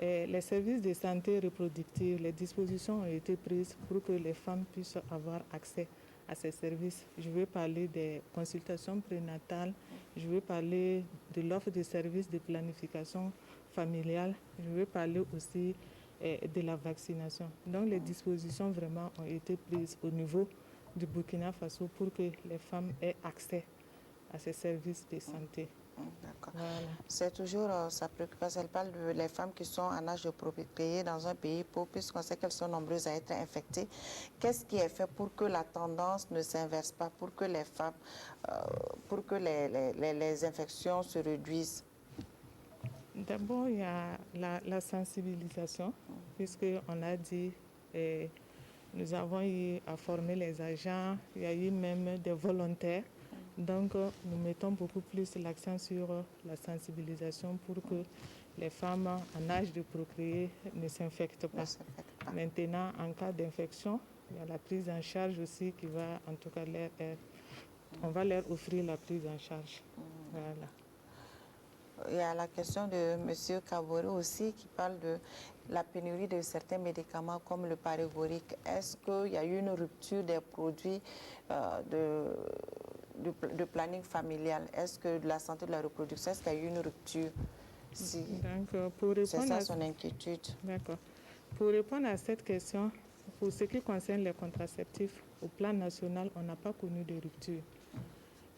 Speaker 3: les services de santé reproductive, les dispositions ont été prises pour que les femmes puissent avoir accès à ces services. Je veux parler des consultations prénatales, je veux parler de l'offre de services de planification familiale, je veux parler aussi de la vaccination. Donc les dispositions vraiment ont été prises au niveau du Burkina Faso pour que les femmes aient accès à ces services de santé.
Speaker 2: D'accord.
Speaker 3: Voilà.
Speaker 2: C'est toujours sa préoccupation. Elle parle de les femmes qui sont en âge de procréer dans un pays pauvre, puisqu'on sait qu'elles sont nombreuses à être infectées. Qu'est-ce qui est fait pour que la tendance ne s'inverse pas, pour que les femmes, pour que les infections se réduisent?
Speaker 3: D'abord, il y a la sensibilisation, puisqu'on a dit, nous avons eu à former les agents, il y a eu même des volontaires. Donc, nous mettons beaucoup plus l'accent sur la sensibilisation pour que les femmes en âge de procréer ne s'infectent pas. Maintenant, en cas d'infection, il y a la prise en charge aussi qui va, en tout cas, on va leur offrir la prise en charge. Voilà.
Speaker 2: Il y a la question de M. Kabore aussi qui parle de la pénurie de certains médicaments comme le parivorique. Est-ce qu'il y a eu une rupture des produits de planning familial? Est-ce que de la santé de la reproduction, est-ce qu'il y a eu une rupture? Si c'est ça son inquiétude.
Speaker 3: D'accord. Pour répondre à cette question, pour ce qui concerne les contraceptifs, au plan national, on n'a pas connu de rupture.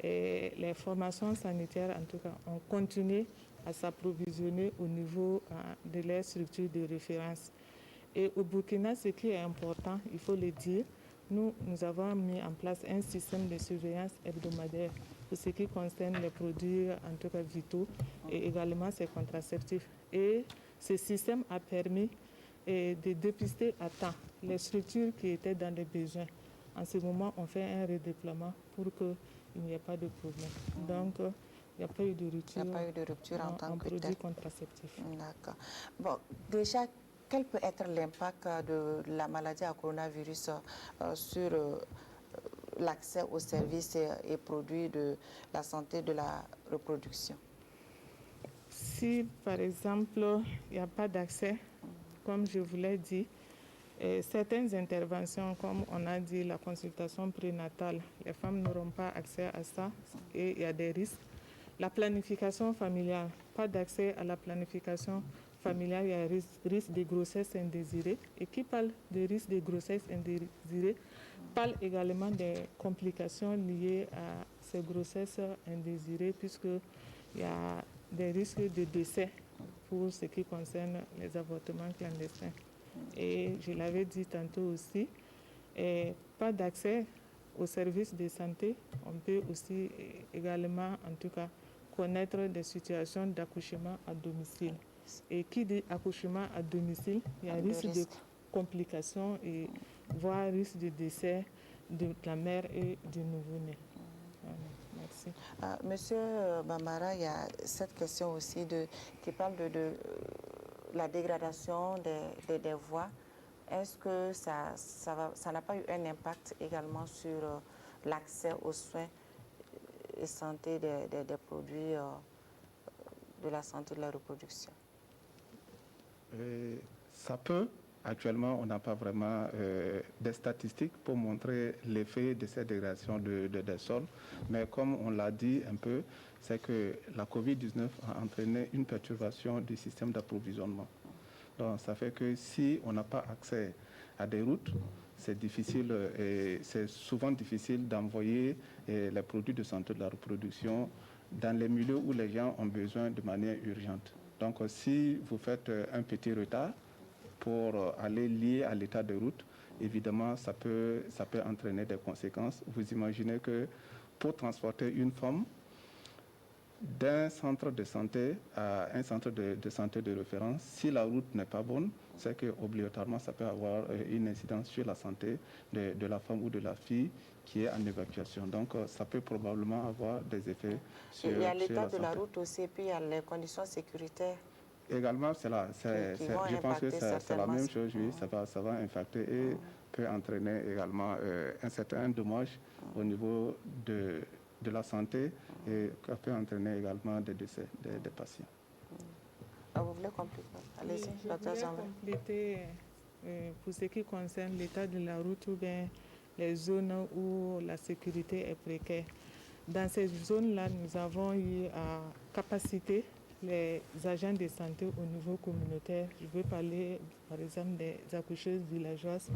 Speaker 3: Et les formations sanitaires, en tout cas, ont continué à s'approvisionner au niveau de leurs structures de référence. Et au Burkina, ce qui est important, il faut le dire, nous avons mis en place un système de surveillance hebdomadaire pour ce qui concerne les produits, en tout cas vitaux, et également ces contraceptifs. Et ce système a permis de dépister à temps les structures qui étaient dans les besoins. En ce moment, on fait un redéploiement pour qu'il n'y ait pas de problème. Donc, il n'y a pas eu de rupture,
Speaker 2: en tant que
Speaker 3: produits contraceptifs.
Speaker 2: D'accord. Bon, déjà, quel peut être l'impact de la maladie à coronavirus sur l'accès aux services et produits de la santé de la reproduction?
Speaker 3: Si, par exemple, il n'y a pas d'accès, comme je vous l'ai dit, certaines interventions, comme on a dit, la consultation prénatale, les femmes n'auront pas accès à ça et il y a des risques. La planification familiale, pas d'accès à la planification familiale, il y a un risque de grossesse indésirée. Et qui parle de risque de grossesse indésirée parle également des complications liées à ces grossesses indésirées, puisqu'il y a des risques de décès pour ce qui concerne les avortements clandestins. Et je l'avais dit tantôt aussi, pas d'accès aux services de santé. On peut aussi également, en tout cas, connaître des situations d'accouchement à domicile. Et qui dit accouchement à domicile, il y a un risque de complications et voire risque de décès de la mère et du nouveau-né. Merci.
Speaker 2: Monsieur Bambara, il y a cette question aussi qui parle de la dégradation des voies. Est-ce que ça n'a pas eu un impact également sur l'accès aux soins et santé des produits de la santé de la reproduction?
Speaker 4: Ça peut. Actuellement, on n'a pas vraiment des statistiques pour montrer l'effet de cette dégradation des sols. Mais comme on l'a dit un peu, c'est que la COVID-19 a entraîné une perturbation du système d'approvisionnement. Donc, ça fait que si on n'a pas accès à des routes, c'est difficile et c'est souvent difficile d'envoyer les produits de santé de la reproduction dans les milieux où les gens ont besoin de manière urgente. Donc, si vous faites un petit retard pour aller lié à l'état de route, évidemment, ça peut entraîner des conséquences. Vous imaginez que pour transporter une femme d'un centre de santé à un centre de santé de référence, si la route n'est pas bonne, c'est qu'obligatoirement, ça peut avoir une incidence sur la santé de la femme ou de la fille qui est en évacuation. Donc, ça peut probablement avoir des effets sur la santé.
Speaker 2: Il y a l'état de la route aussi, et puis il y a les conditions sécuritaires.
Speaker 4: Également, je pense que c'est la même chose, oui, ça va impacter et peut entraîner également un certain dommage au niveau de la santé et ça peut entraîner également des décès des patients.
Speaker 2: Vous voulez compléter? Allez-y,
Speaker 3: je voulais compléter pour ce qui concerne l'état de la route ou bien les zones où la sécurité est précaire. Dans ces zones-là, nous avons eu à capaciter les agents de santé au niveau communautaire. Je veux parler, par exemple, des accoucheuses villageoises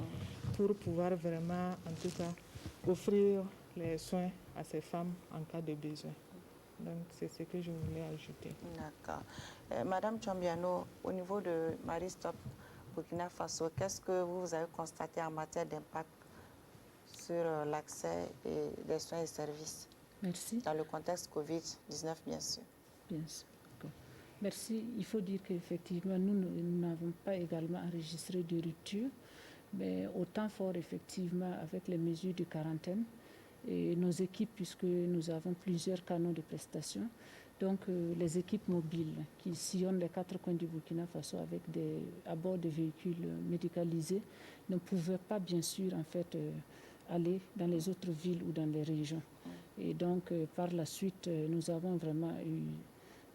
Speaker 3: pour pouvoir vraiment, en tout cas, offrir les soins à ces femmes en cas de besoin. Donc, c'est ce que je voulais ajouter.
Speaker 2: D'accord. Madame Tchombiano, au niveau de Marie-Stop Burkina Faso, qu'est-ce que vous avez constaté en matière d'impact sur l'accès des soins et services?
Speaker 5: Merci.
Speaker 2: Dans le contexte Covid-19, bien sûr.
Speaker 5: Bien sûr. Merci. Il faut dire qu'effectivement, nous n'avons pas également enregistré de rupture, mais au temps fort, effectivement, avec les mesures de quarantaine, et nos équipes, puisque nous avons plusieurs canaux de prestations, donc les équipes mobiles qui sillonnent les 4 coins du Burkina Faso à bord de véhicules médicalisés ne pouvaient pas, bien sûr, en fait, aller dans les autres villes ou dans les régions. Et donc, par la suite, nous avons vraiment eu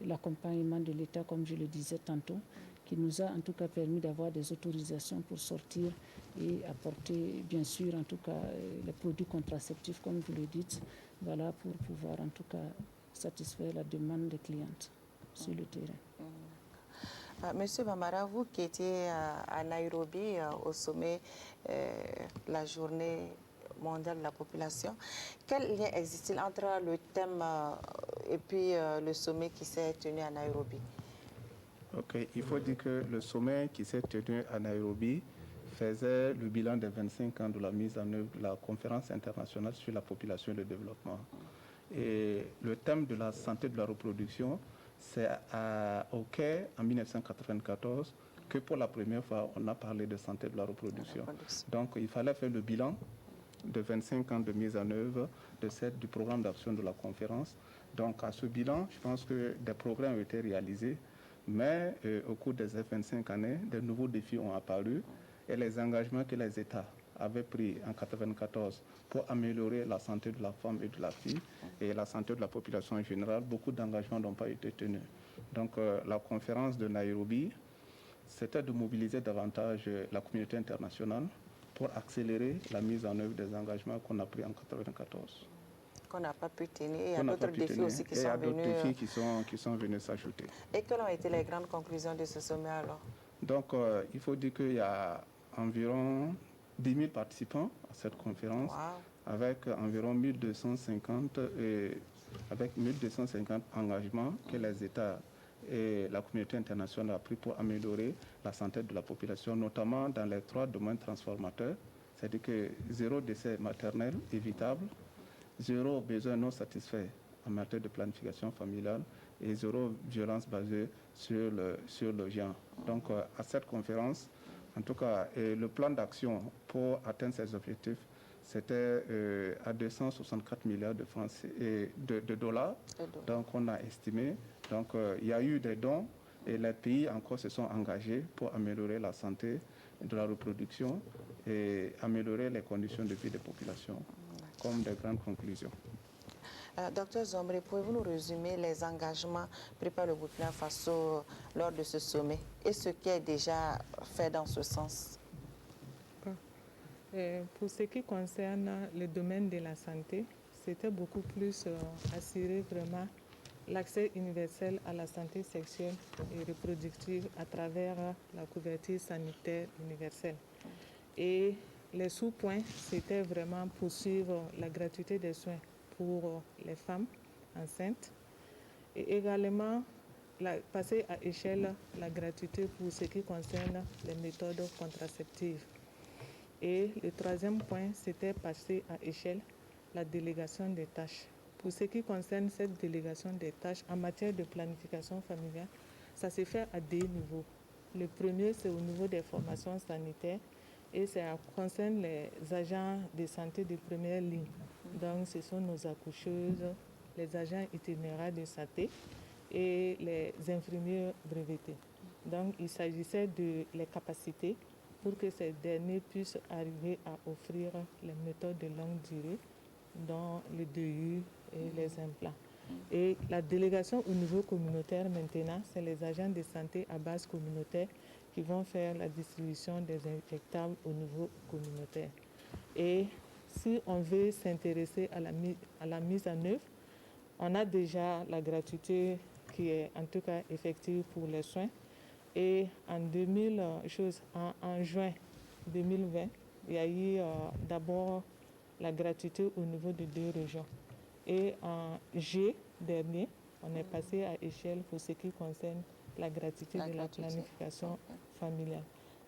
Speaker 5: l'accompagnement de l'État, comme je le disais tantôt, qui nous a en tout cas permis d'avoir des autorisations pour sortir et apporter, bien sûr, en tout cas, les produits contraceptifs, comme vous le dites, voilà, pour pouvoir en tout cas satisfaire la demande des clientes sur le terrain.
Speaker 2: Monsieur Bambara, vous qui étiez à Nairobi au sommet la journée mondiale de la population, quel lien existe-t-il entre le thème et puis le sommet qui s'est tenu à Nairobi?
Speaker 4: Ok, il faut dire que le sommet qui s'est tenu à Nairobi faisait le bilan des 25 ans de la mise en œuvre de la conférence internationale sur la population et le développement. Et le thème de la santé de la reproduction, c'est au Caire en 1994 que pour la première fois on a parlé de santé de la reproduction. Donc il fallait faire le bilan de 25 ans de mise en œuvre du programme d'action de la conférence. Donc à ce bilan, je pense que des progrès ont été réalisés, mais au cours des 25 années, de nouveaux défis ont apparu et les engagements que les États avaient pris en 1994 pour améliorer la santé de la femme et de la fille et la santé de la population en général, beaucoup d'engagements n'ont pas été tenus. Donc la conférence de Nairobi, c'était de mobiliser davantage la communauté internationale pour accélérer la mise en œuvre des engagements qu'on a pris en 1994.
Speaker 2: Qu'on n'a pas pu tenir. Il y a d'autres défis aussi qui sont venus.
Speaker 4: Il y a d'autres défis qui sont venus s'ajouter.
Speaker 2: Et quelles ont été les grandes conclusions de ce sommet alors? Donc,
Speaker 4: il faut dire qu'il y a environ 10 000 participants à cette conférence, avec environ 1250 engagements que les États et la communauté internationale a pris pour améliorer la santé de la population, notamment dans les 3 domaines transformateurs, c'est-à-dire que 0 décès maternel évitable, 0 besoin non satisfait en matière de planification familiale et 0 violence basée sur le genre. Donc à cette conférence, en tout cas, le plan d'action pour atteindre ces objectifs, c'était à 264 milliards de francs et de dollars. Donc on a estimé. Donc il y a eu des dons et les pays encore se sont engagés pour améliorer la santé de la reproduction et améliorer les conditions de vie des populations, comme des grandes conclusions.
Speaker 2: Docteur Zombré, pouvez-vous nous résumer les engagements pris par le Burkina Faso lors de ce sommet et ce qui est déjà fait dans ce sens?
Speaker 3: Pour ce qui concerne le domaine de la santé, c'était beaucoup plus assurer vraiment l'accès universel à la santé sexuelle et reproductive à travers la couverture sanitaire universelle. Et les sous-points, c'était vraiment poursuivre la gratuité des soins pour les femmes enceintes et également passer à échelle la gratuité pour ce qui concerne les méthodes contraceptives. Et le 3e point, c'était passer à échelle la délégation des tâches. Pour ce qui concerne cette délégation des tâches en matière de planification familiale, ça se fait à 2 niveaux. Le premier, c'est au niveau des formations sanitaires et ça concerne les agents de santé de première ligne. Donc, ce sont nos accoucheuses, les agents itinéraires de santé et les infirmiers brevetés. Donc, il s'agissait de les capacités pour que ces derniers puissent arriver à offrir les méthodes de longue durée, dont le DU et les implants. Et la délégation au niveau communautaire maintenant, c'est les agents de santé à base communautaire qui vont faire la distribution des injectables au niveau communautaire. Et si on veut s'intéresser à la mise en œuvre, on a déjà la gratuité qui est en tout cas effective pour les soins. Et en juin 2020, il y a eu d'abord la gratuité au niveau de 2 régions. Et en juillet dernier, on est passé à échelle pour ce qui concerne la gratuité de la planification familiale.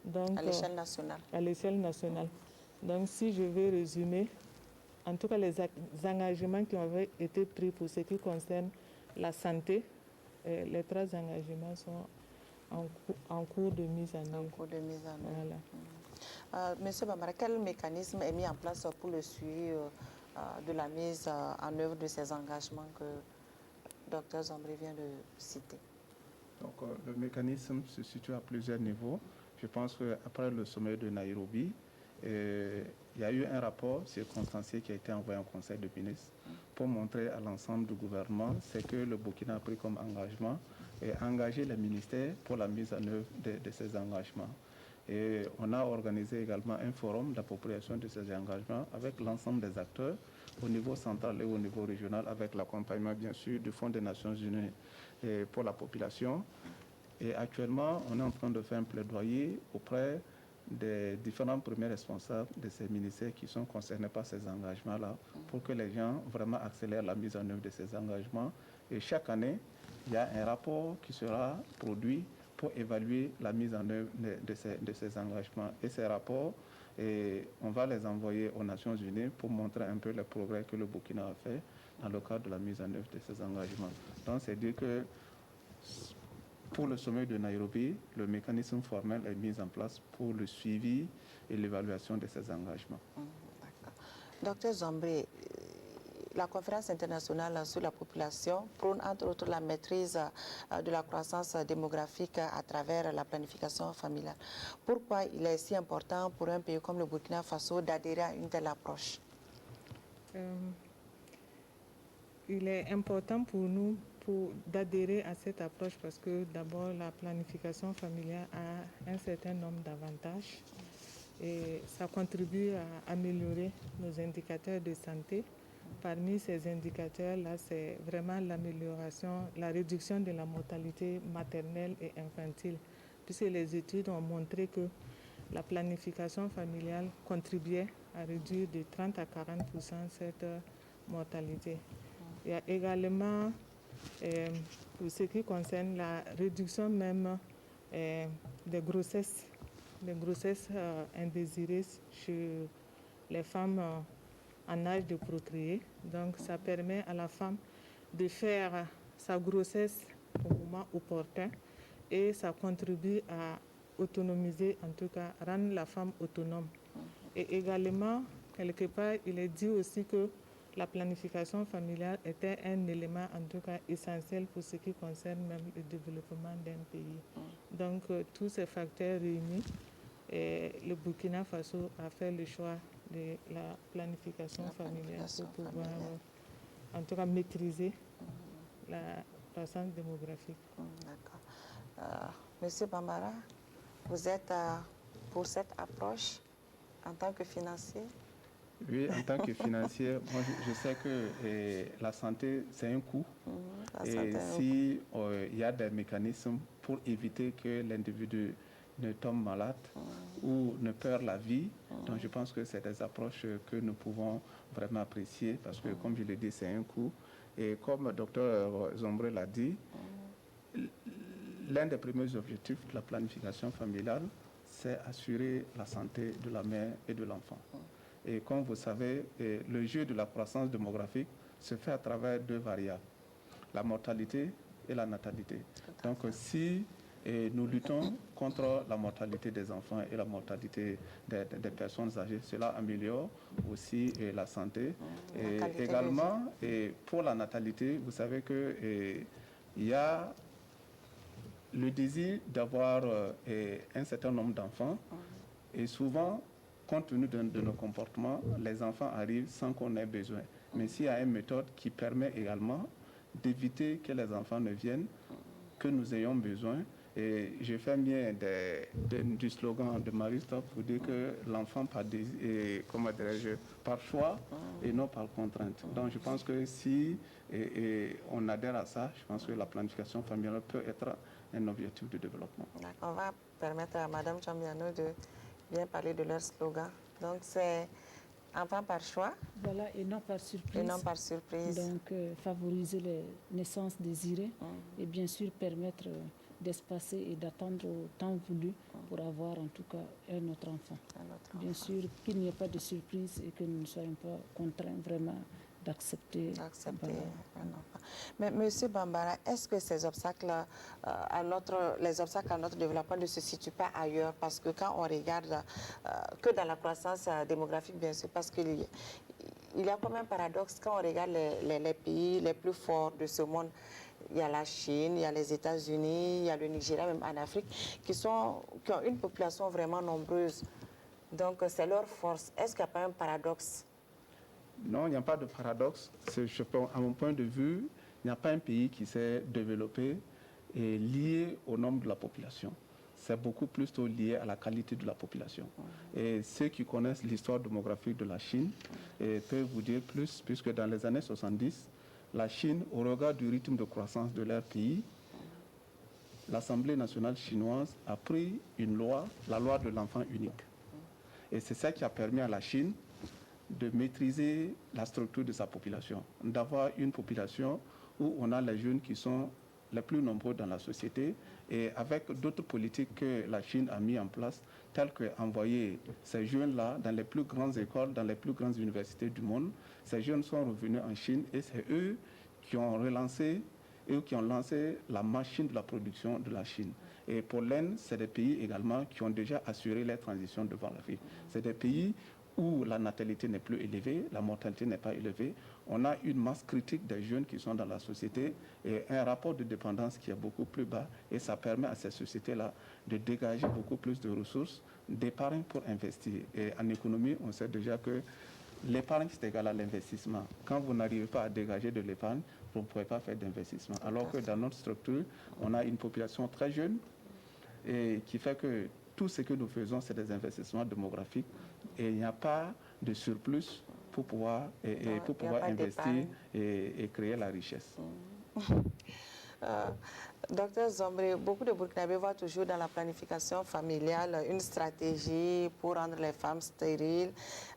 Speaker 3: Donc,
Speaker 2: à l'échelle nationale.
Speaker 3: À l'échelle nationale. Donc, si je veux résumer, en tout cas, les engagements qui ont été pris pour ce qui concerne la santé, les 3 engagements sont en cours de mise en œuvre.
Speaker 2: En cours de mise en œuvre.
Speaker 3: Voilà.
Speaker 2: Monsieur Bambara, quel mécanisme est mis en place pour le suivi de la mise en œuvre de ces engagements que Dr Zombré vient de citer?
Speaker 4: Donc, le mécanisme se situe à plusieurs niveaux. Je pense qu'après le sommet de Nairobi, il y a eu un rapport circonstancié qui a été envoyé au Conseil de ministres pour montrer à l'ensemble du gouvernement ce que le Burkina a pris comme engagement et engager les ministères pour la mise en œuvre de ces engagements. Et on a organisé également un forum d'appropriation de ces engagements avec l'ensemble des acteurs au niveau central et au niveau régional, avec l'accompagnement bien sûr du Fonds des Nations Unies pour la population. Et actuellement, on est en train de faire un plaidoyer auprès des différents premiers responsables de ces ministères qui sont concernés par ces engagements-là pour que les gens vraiment accélèrent la mise en œuvre de ces engagements. Et chaque année, il y a un rapport qui sera produit pour évaluer la mise en œuvre de ces engagements. Et ces rapports, on va les envoyer aux Nations Unies pour montrer un peu les progrès que le Burkina a fait dans le cadre de la mise en œuvre de ces engagements. Donc, c'est dire que pour le sommet de Nairobi, le mécanisme formel est mis en place pour le suivi et l'évaluation de ces engagements.
Speaker 2: Docteur Zombré, la conférence internationale sur la population prône entre autres la maîtrise de la croissance démographique à travers la planification familiale. Pourquoi il est si important pour un pays comme le Burkina Faso d'adhérer à une telle approche?
Speaker 3: Il est important pour nous d'adhérer à cette approche parce que d'abord la planification familiale a un certain nombre d'avantages et ça contribue à améliorer nos indicateurs de santé. Parmi ces indicateurs-là, c'est vraiment l'amélioration, la réduction de la mortalité maternelle et infantile, puisque les études ont montré que la planification familiale contribuait à réduire de 30 à 40% cette mortalité. Il y a également pour ce qui concerne la réduction même des grossesses indésirées chez les femmes en âge de procréer. Donc, ça permet à la femme de faire sa grossesse au moment opportun et ça contribue à autonomiser, en tout cas, rendre la femme autonome. Et également, quelque part, il est dit aussi que la planification familiale était un élément, en tout cas, essentiel pour ce qui concerne même le développement d'un pays. Donc, tous ces facteurs réunis, le Burkina Faso a fait le choix de la planification familiale pour pouvoir, en tout cas, maîtriser la croissance démographique.
Speaker 2: D'accord. Monsieur Bambara, vous êtes pour cette approche en tant que financier?
Speaker 4: Oui, en tant que financier, moi je sais que la santé c'est un coût. Et si il y a des mécanismes pour éviter que l'individu ne tombe malade ou ne perd la vie, donc je pense que c'est des approches que nous pouvons vraiment apprécier parce que comme je l'ai dit, c'est un coût. Et comme le docteur Zombré l'a dit, l'un des premiers objectifs de la planification familiale, c'est assurer la santé de la mère et de l'enfant. Et comme vous savez, le jeu de la croissance démographique se fait à travers deux variables, la mortalité et la natalité. Donc si nous luttons contre la mortalité des enfants et la mortalité des personnes âgées, cela améliore aussi la santé. Et également, pour la natalité, vous savez qu'il y a le désir d'avoir un certain nombre d'enfants et souvent, compte tenu de nos comportements, les enfants arrivent sans qu'on ait besoin. Mais s'il y a une méthode qui permet également d'éviter que les enfants ne viennent, que nous ayons besoin. Et je fais bien du slogan de Marie Stopes pour dire que l'enfant par choix et non par contrainte. Donc je pense que si on adhère à ça, je pense que la planification familiale peut être un objectif de développement.
Speaker 2: On va permettre à Mme Chambiano de bien parler de leur slogan. Donc c'est enfant par choix.
Speaker 5: Voilà, et non par surprise.
Speaker 2: Et non par surprise.
Speaker 5: Donc favoriser les naissances désirées et bien sûr permettre d'espacer et d'attendre au temps voulu pour avoir en tout cas un autre enfant. Bien sûr qu'il n'y ait pas de surprise et que nous ne soyons pas contraints vraiment d'accepter
Speaker 2: un enfant. Mais M. Bambara, est-ce que ces obstacles les obstacles à notre développement ne se situent pas ailleurs? Parce que quand on regarde que dans la croissance démographique, bien sûr, parce qu'il y a comme un paradoxe quand on regarde les pays les plus forts de ce monde. Il y a la Chine, il y a les États-Unis, il y a le Nigeria, même en Afrique, qui ont une population vraiment nombreuse. Donc, c'est leur force. Est-ce qu'il n'y a pas un paradoxe?
Speaker 4: Non, il n'y a pas de paradoxe. À mon point de vue, il n'y a pas un pays qui s'est développé et lié au nombre de la population. C'est beaucoup plus lié à la qualité de la population. Et ceux qui connaissent l'histoire démographique de la Chine peuvent vous dire plus, puisque dans les années 70, la Chine, au regard du rythme de croissance de leur pays, l'Assemblée nationale chinoise a pris une loi, la loi de l'enfant unique. Et c'est ça qui a permis à la Chine de maîtriser la structure de sa population, d'avoir une population où on a les jeunes qui sont les plus nombreux dans la société et avec d'autres politiques que la Chine a mis en place, telles qu'envoyer ces jeunes-là dans les plus grandes écoles, dans les plus grandes universités du monde. Ces jeunes sont revenus en Chine et c'est eux qui ont relancé et qui ont lancé la machine de la production de la Chine. Et pour l'Inde, c'est des pays également qui ont déjà assuré la transition devant l'Afrique. C'est des pays où la natalité n'est plus élevée, la mortalité n'est pas élevée. On a une masse critique des jeunes qui sont dans la société et un rapport de dépendance qui est beaucoup plus bas. Et ça permet à ces sociétés-là de dégager beaucoup plus de ressources, d'épargne pour investir. Et en économie, on sait déjà que l'épargne, c'est égal à l'investissement. Quand vous n'arrivez pas à dégager de l'épargne, vous ne pouvez pas faire d'investissement. Alors que dans notre structure, on a une population très jeune et qui fait que tout ce que nous faisons, c'est des investissements démographiques et il n'y a pas de surplus pour pouvoir, investir et créer la richesse.
Speaker 2: Docteur Zombré, beaucoup de Burkinabés voient toujours dans la planification familiale une stratégie pour rendre les femmes stériles,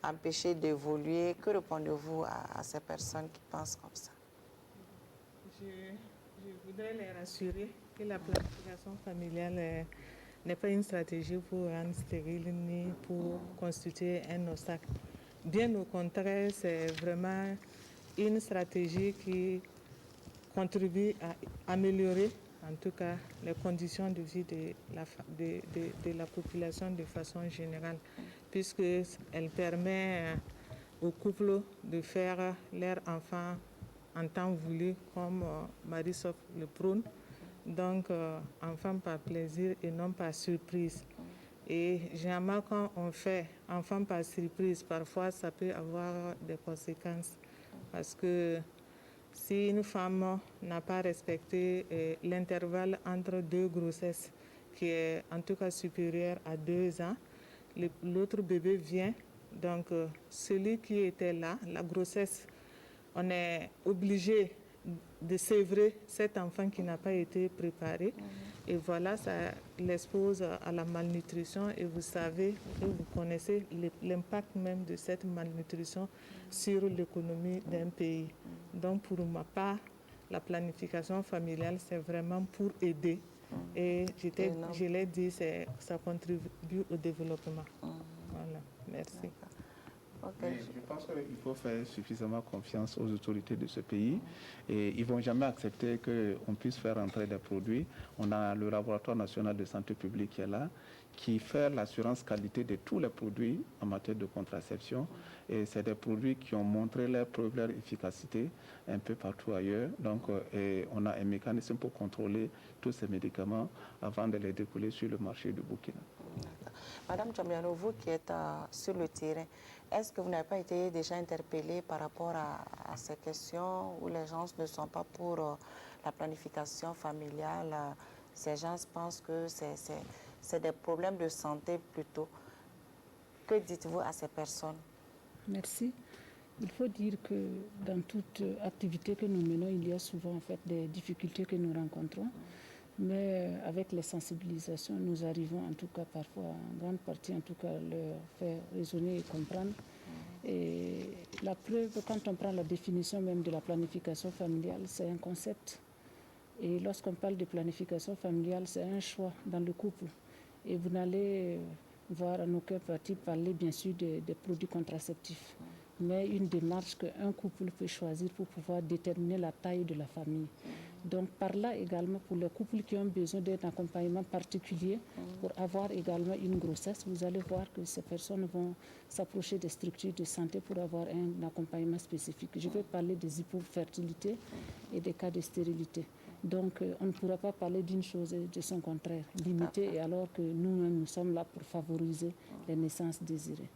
Speaker 2: empêcher d'évoluer. Que répondez-vous à ces personnes qui pensent comme ça?
Speaker 3: Je voudrais les rassurer que la planification familiale n'est pas une stratégie pour rendre stérile ni pour constituer un obstacle. Bien au contraire, c'est vraiment une stratégie qui contribue à améliorer en tout cas les conditions de vie de la population de façon générale, puisqu'elle permet aux couples de faire leur enfant en temps voulu, comme Marie-Sophie le prône, donc enfant par plaisir et non par surprise. Et généralement, quand on fait enfant par surprise, parfois ça peut avoir des conséquences, parce que si une femme n'a pas respecté l'intervalle entre 2 grossesses, qui est en tout cas supérieur à 2 ans, l'autre bébé vient. Donc, celui qui était là, la grossesse, on est obligé de sévrer cet enfant qui n'a pas été préparé. Et voilà, ça l'expose à la malnutrition. Et vous savez, et vous connaissez l'impact même de cette malnutrition sur l'économie d'un pays. Donc, pour ma part, la planification familiale, c'est vraiment pour aider. Et je l'ai dit, ça contribue au développement. Voilà, merci.
Speaker 4: Okay. Je pense qu'il faut faire suffisamment confiance aux autorités de ce pays et ils ne vont jamais accepter qu'on puisse faire entrer des produits. On a le laboratoire national de santé publique qui est là, qui fait l'assurance qualité de tous les produits en matière de contraception. Et c'est des produits qui ont montré leur efficacité un peu partout ailleurs. Donc, on a un mécanisme pour contrôler tous ces médicaments avant de les découler sur le marché du Burkina.
Speaker 2: Madame Djambiano, vous qui êtes sur le terrain, est-ce que vous n'avez pas été déjà interpellée par rapport à ces questions où les gens ne sont pas pour la planification familiale? Ces gens pensent que c'est des problèmes de santé plutôt. Que dites-vous à ces personnes?
Speaker 5: Merci. Il faut dire que dans toute activité que nous menons, il y a souvent en fait des difficultés que nous rencontrons. Mais avec les sensibilisations, nous arrivons en tout cas parfois, en grande partie en tout cas, leur faire raisonner et comprendre. Et la preuve, quand on prend la définition même de la planification familiale, c'est un concept. Et lorsqu'on parle de planification familiale, c'est un choix dans le couple. Et vous n'allez voir en aucun parti parler bien sûr des produits contraceptifs, mais une démarche qu'un couple peut choisir pour pouvoir déterminer la taille de la famille. Donc par là également, pour les couples qui ont besoin d'un accompagnement particulier pour avoir également une grossesse, vous allez voir que ces personnes vont s'approcher des structures de santé pour avoir un accompagnement spécifique. Je vais parler des hypofertilités et des cas de stérilité. Donc on ne pourra pas parler d'une chose et de son contraire, limité, et alors que nous-mêmes nous sommes là pour favoriser les naissances désirées.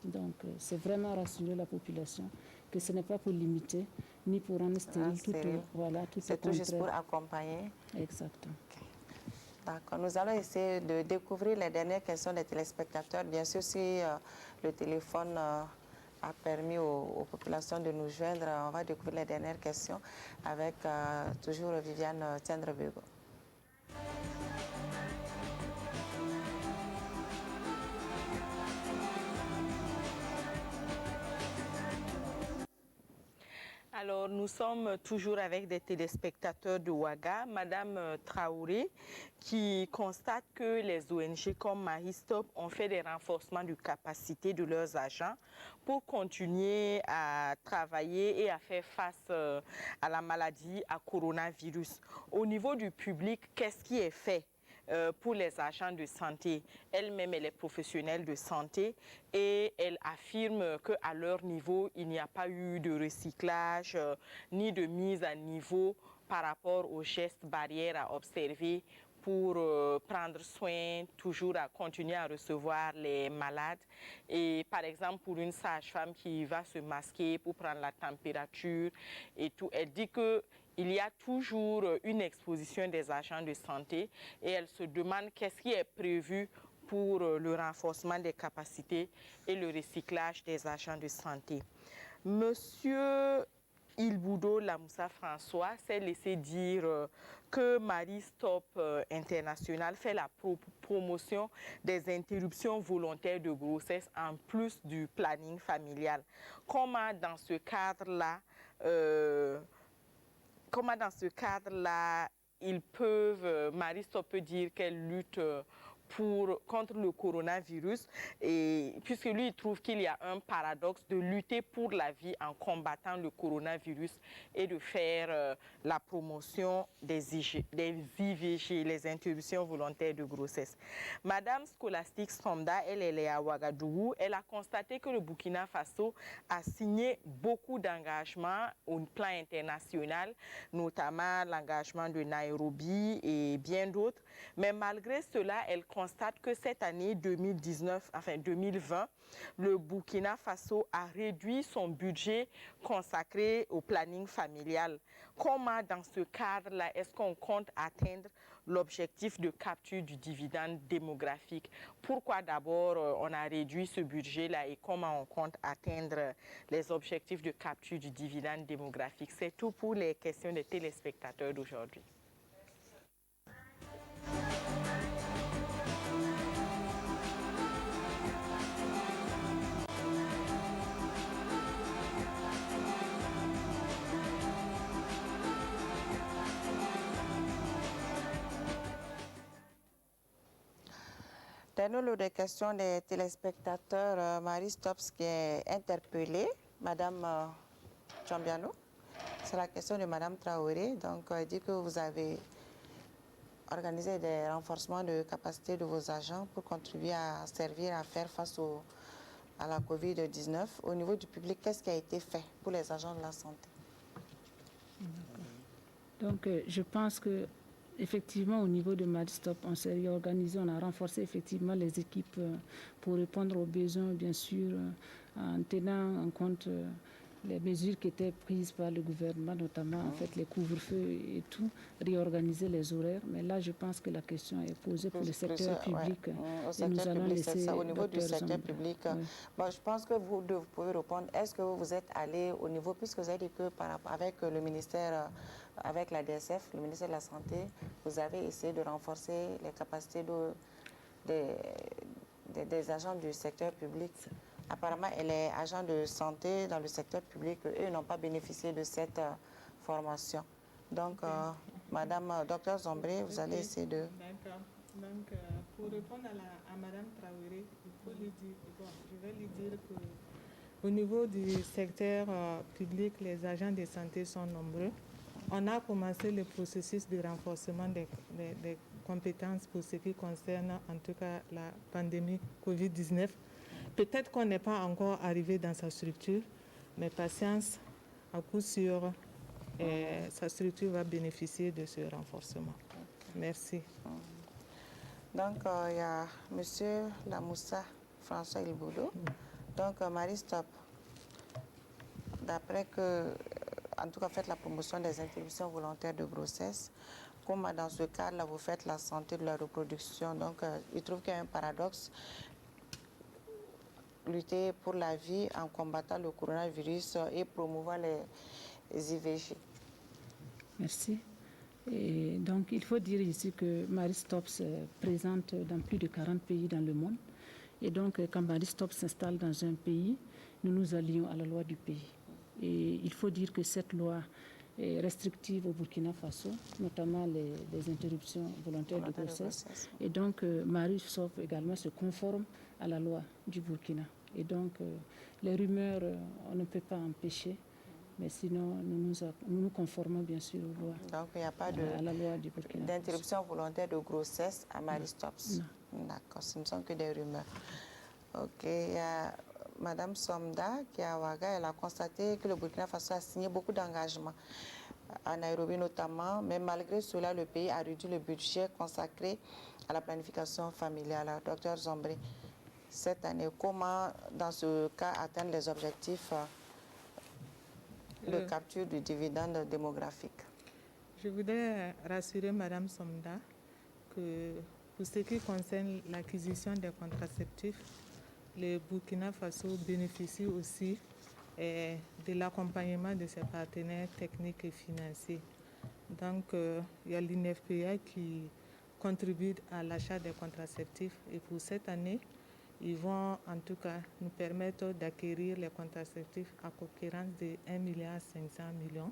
Speaker 5: Donc c'est vraiment rassurer la population que ce n'est pas pour limiter, ni pour rendre stérile.
Speaker 2: C'est tout juste pour accompagner.
Speaker 5: Exactement.
Speaker 2: Okay. D'accord. Nous allons essayer de découvrir les dernières questions des téléspectateurs. Bien sûr, si le téléphone a permis aux populations de nous joindre, on va découvrir les dernières questions avec toujours Viviane Tiendrebego.
Speaker 8: Alors, nous sommes toujours avec des téléspectateurs de Ouaga. Madame Traoré, qui constate que les ONG comme Marie-Stop ont fait des renforcements de capacité de leurs agents pour continuer à travailler et à faire face à la maladie à coronavirus. Au niveau du public, qu'est-ce qui est fait pour les agents de santé? Elle-même, elle est professionnelle de santé et elle affirme qu'à leur niveau, il n'y a pas eu de recyclage ni de mise à niveau par rapport aux gestes barrières à observer pour prendre soin, toujours à continuer à recevoir les malades. Et par exemple, pour une sage-femme qui va se masquer pour prendre la température et tout, elle dit que il y a toujours une exposition des agents de santé et elle se demande qu'est-ce qui est prévu pour le renforcement des capacités et le recyclage des agents de santé. Monsieur Ilboudo Lamoussa François s'est laissé dire que Marie-Stop International fait la promotion des interruptions volontaires de grossesse en plus du planning familial. Comment, dans ce cadre-là, comment dans ce cadre-là, ils peuvent, Marie-Stop peut dire qu'elle lutte contre le coronavirus, et puisque lui il trouve qu'il y a un paradoxe de lutter pour la vie en combattant le coronavirus et de faire la promotion des IVG, les interruptions volontaires de grossesse. Madame Scholastique Somda, elle est à Ouagadougou, elle a constaté que le Burkina Faso a signé beaucoup d'engagements au plan international, notamment l'engagement de Nairobi et bien d'autres, mais malgré cela, elle constate que cette année 2020, le Burkina Faso a réduit son budget consacré au planning familial. Comment, dans ce cadre-là, est-ce qu'on compte atteindre l'objectif de capture du dividende démographique? Pourquoi d'abord on a réduit ce budget-là et comment on compte atteindre les objectifs de capture du dividende démographique? C'est tout pour les questions des téléspectateurs d'aujourd'hui.
Speaker 2: Dernier lot de questions des téléspectateurs, Marie Stops qui est interpellée, Madame Chambiano. C'est la question de Madame Traoré. Donc, elle dit que vous avez organisé des renforcements de capacité de vos agents pour contribuer à servir à faire face à la COVID-19. Au niveau du public, qu'est-ce qui a été fait pour les agents de la santé?
Speaker 5: Donc, je pense que effectivement, au niveau de Marie-Stop, on s'est réorganisé, on a renforcé effectivement les équipes pour répondre aux besoins, bien sûr, en tenant en compte les mesures qui étaient prises par le gouvernement, notamment en fait les couvre-feux et tout, réorganiser les horaires. Mais là, je pense que la question est posée pour le secteur public.
Speaker 2: Ouais. Au secteur public, c'est ça. Au niveau du secteur public, bon, je pense que vous pouvez répondre. Est-ce que vous êtes allé au niveau, puisque vous avez dit que avec le ministère, avec la DSF, le ministère de la Santé, vous avez essayé de renforcer les capacités des agents du secteur public. Apparemment, elle est agent de santé dans le secteur public. Eux n'ont pas bénéficié de cette formation. Donc, Madame Dr Zombré, vous allez essayer de...
Speaker 3: D'accord. Donc, pour répondre à Madame Traoré, il faut lui dire, je vais lui dire qu'au niveau du secteur public, les agents de santé sont nombreux. On a commencé le processus de renforcement des compétences pour ce qui concerne en tout cas la pandémie Covid-19. Peut-être qu'on n'est pas encore arrivé dans sa structure, mais patience, à coup sûr, sa structure va bénéficier de ce renforcement. Merci.
Speaker 2: Donc, il y a M. Lamoussa François Ilboudou. Donc, Marie-Stop, d'après que, en tout cas, faites la promotion des interruptions volontaires de grossesse, comme dans ce cadre-là, vous faites la santé de la reproduction. Donc, il trouve qu'il y a un paradoxe. Lutter pour la vie en combattant le coronavirus et promouvoir les IVG.
Speaker 5: Merci. Et donc, il faut dire ici que Marie-Stop est présente dans plus de 40 pays dans le monde. Et donc, quand Marie-Stop s'installe dans un pays, nous nous allions à la loi du pays. Et il faut dire que cette loi est restrictive au Burkina Faso, notamment les interruptions volontaires de grossesse. Et donc, Marie-Stop également se conforme à la loi du Burkina. Et donc, les rumeurs, on ne peut pas empêcher, mais sinon, nous nous conformons bien sûr aux lois.
Speaker 2: Donc, il n'y a pas
Speaker 5: à la loi du Burkina Faso.
Speaker 2: D'interruption volontaire de grossesse à Marie-Stops. D'accord, ce ne sont que des rumeurs. Ok, il y a Madame Somda qui est à Ouaga, elle a constaté que le Burkina Faso a signé beaucoup d'engagements, à Nairobi notamment, mais malgré cela, le pays a réduit le budget consacré à la planification familiale. Docteur Zombré, cette année, comment, dans ce cas, atteindre les objectifs de capture du dividende démographique?
Speaker 3: Je voudrais rassurer Madame Somda que pour ce qui concerne l'acquisition des contraceptifs, le Burkina Faso bénéficie aussi de l'accompagnement de ses partenaires techniques et financiers. Donc, il y a l'INFPA qui contribue à l'achat des contraceptifs et pour cette année, ils vont en tout cas nous permettre d'acquérir les contraceptifs à concurrence de 1,5 milliard.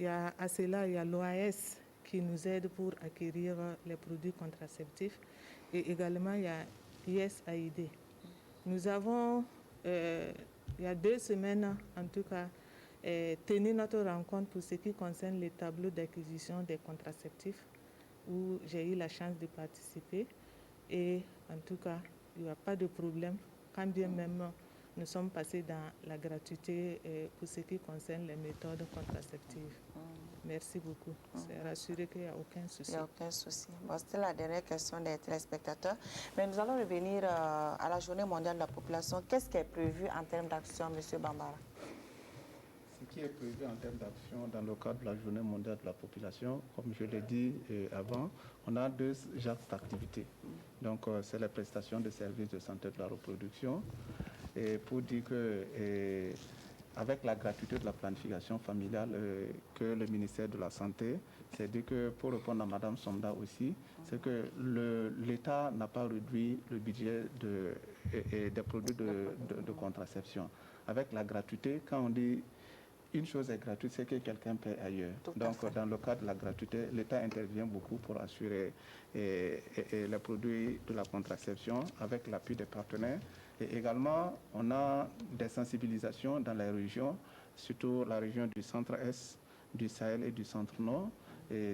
Speaker 3: à cela, il y a l'OAS qui nous aide pour acquérir les produits contraceptifs. Et également, il y a USAID. Nous avons, il y a 2 semaines, en tout cas, tenu notre rencontre pour ce qui concerne les tableaux d'acquisition des contraceptifs, où j'ai eu la chance de participer. Et en tout cas, il n'y a pas de problème, quand bien même nous sommes passés dans la gratuité pour ce qui concerne les méthodes contraceptives. Merci beaucoup. C'est rassuré qu'il n'y a aucun souci.
Speaker 2: Il n'y a aucun souci. Bon, c'était la dernière question des téléspectateurs. Mais nous allons revenir à la Journée mondiale de la population. Qu'est-ce qui est prévu en termes d'action, M. Bambara?
Speaker 4: Ce qui est prévu en termes d'action dans le cadre de la Journée mondiale de la population, comme je l'ai dit avant, on a 2 axes d'activité. Donc, c'est les prestations de services de santé de la reproduction. Et pour dire que, avec la gratuité de la planification familiale que le ministère de la Santé, c'est dit que, pour répondre à Mme Somda aussi, c'est que l'État n'a pas réduit le budget des produits de contraception. Avec la gratuité, quand on dit une chose est gratuite, c'est que quelqu'un paie ailleurs. Donc, dans le cadre de la gratuité, l'État intervient beaucoup pour assurer les produits de la contraception avec l'appui des partenaires. Et également, on a des sensibilisations dans les régions, surtout la région du centre-est, du Sahel et du centre-nord,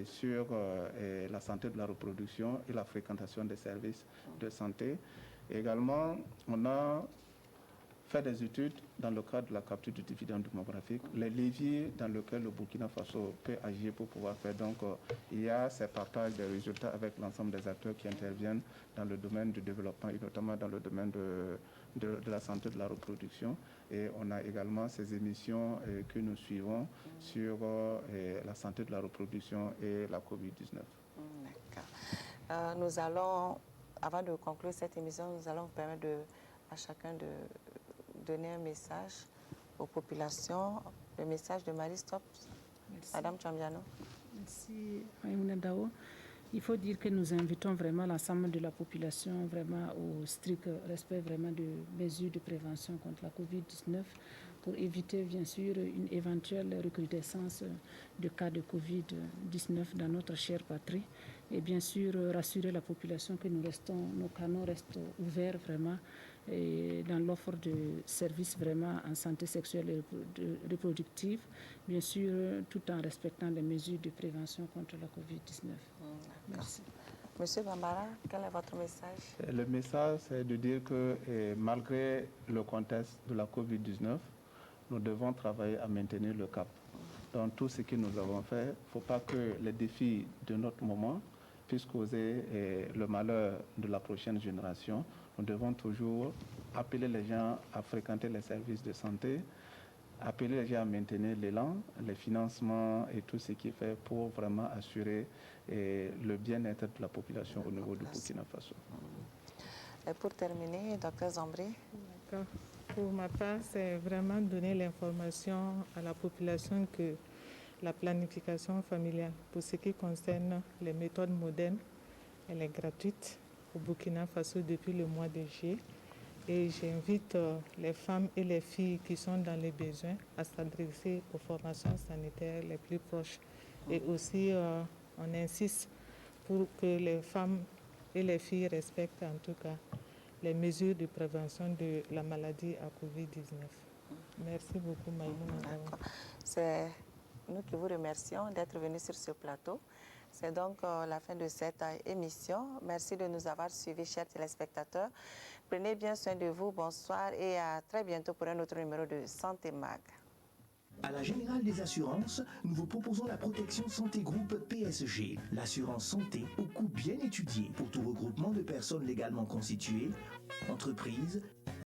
Speaker 4: sur la santé de la reproduction et la fréquentation des services de santé. Également, on a fait des études dans le cadre de la capture du dividende démographique, les leviers dans lesquels le Burkina Faso peut agir pour pouvoir faire. Donc, il y a ces partages des résultats avec l'ensemble des acteurs qui interviennent dans le domaine du développement et notamment dans le domaine de la santé de la reproduction. Et on a également ces émissions que nous suivons sur la santé de la reproduction et la COVID-19.
Speaker 2: D'accord. Nous allons, avant de conclure cette émission, nous allons vous permettre à chacun de donner un message aux populations, le message de Marie Stop. Madame Chambiano.
Speaker 5: Merci, Mme Dao. Il faut dire que nous invitons vraiment l'ensemble de la population vraiment au strict respect vraiment de mesures de prévention contre la COVID-19 pour éviter bien sûr une éventuelle recrudescence de cas de COVID-19 dans notre chère patrie et bien sûr rassurer la population que nos canaux restent ouverts vraiment et dans l'offre de services vraiment en santé sexuelle et reproductive, bien sûr tout en respectant les mesures de prévention contre la COVID-19. Merci.
Speaker 2: Monsieur Bambara, quel est votre message?
Speaker 4: Le message, c'est de dire que malgré le contexte de la COVID-19, nous devons travailler à maintenir le cap. Dans tout ce que nous avons fait, il ne faut pas que les défis de notre moment puissent causer le malheur de la prochaine génération. Nous devons toujours appeler les gens à fréquenter les services de santé, appeler les gens à maintenir l'élan, les financements et tout ce qui est fait pour vraiment assurer le bien-être de la population au niveau du Burkina Faso.
Speaker 2: Et pour terminer, Dr Zambré.
Speaker 3: D'accord. Pour ma part, c'est vraiment donner l'information à la population que la planification familiale, pour ce qui concerne les méthodes modernes, elle est gratuite au Burkina Faso depuis le mois de juillet. Et j'invite les femmes et les filles qui sont dans les besoins à s'adresser aux formations sanitaires les plus proches. Et aussi, on insiste pour que les femmes et les filles respectent en tout cas les mesures de prévention de la maladie à COVID-19. Merci beaucoup, Maïmouna.
Speaker 2: C'est nous qui vous remercions d'être venus sur ce plateau. C'est donc la fin de cette émission. Merci de nous avoir suivis, chers téléspectateurs. Prenez bien soin de vous. Bonsoir et à très bientôt pour un autre numéro de Santé Mag.
Speaker 1: À la Générale des Assurances, nous vous proposons la protection santé groupe PSG, l'assurance santé au coût bien étudié pour tout regroupement de personnes légalement constituées, entreprises,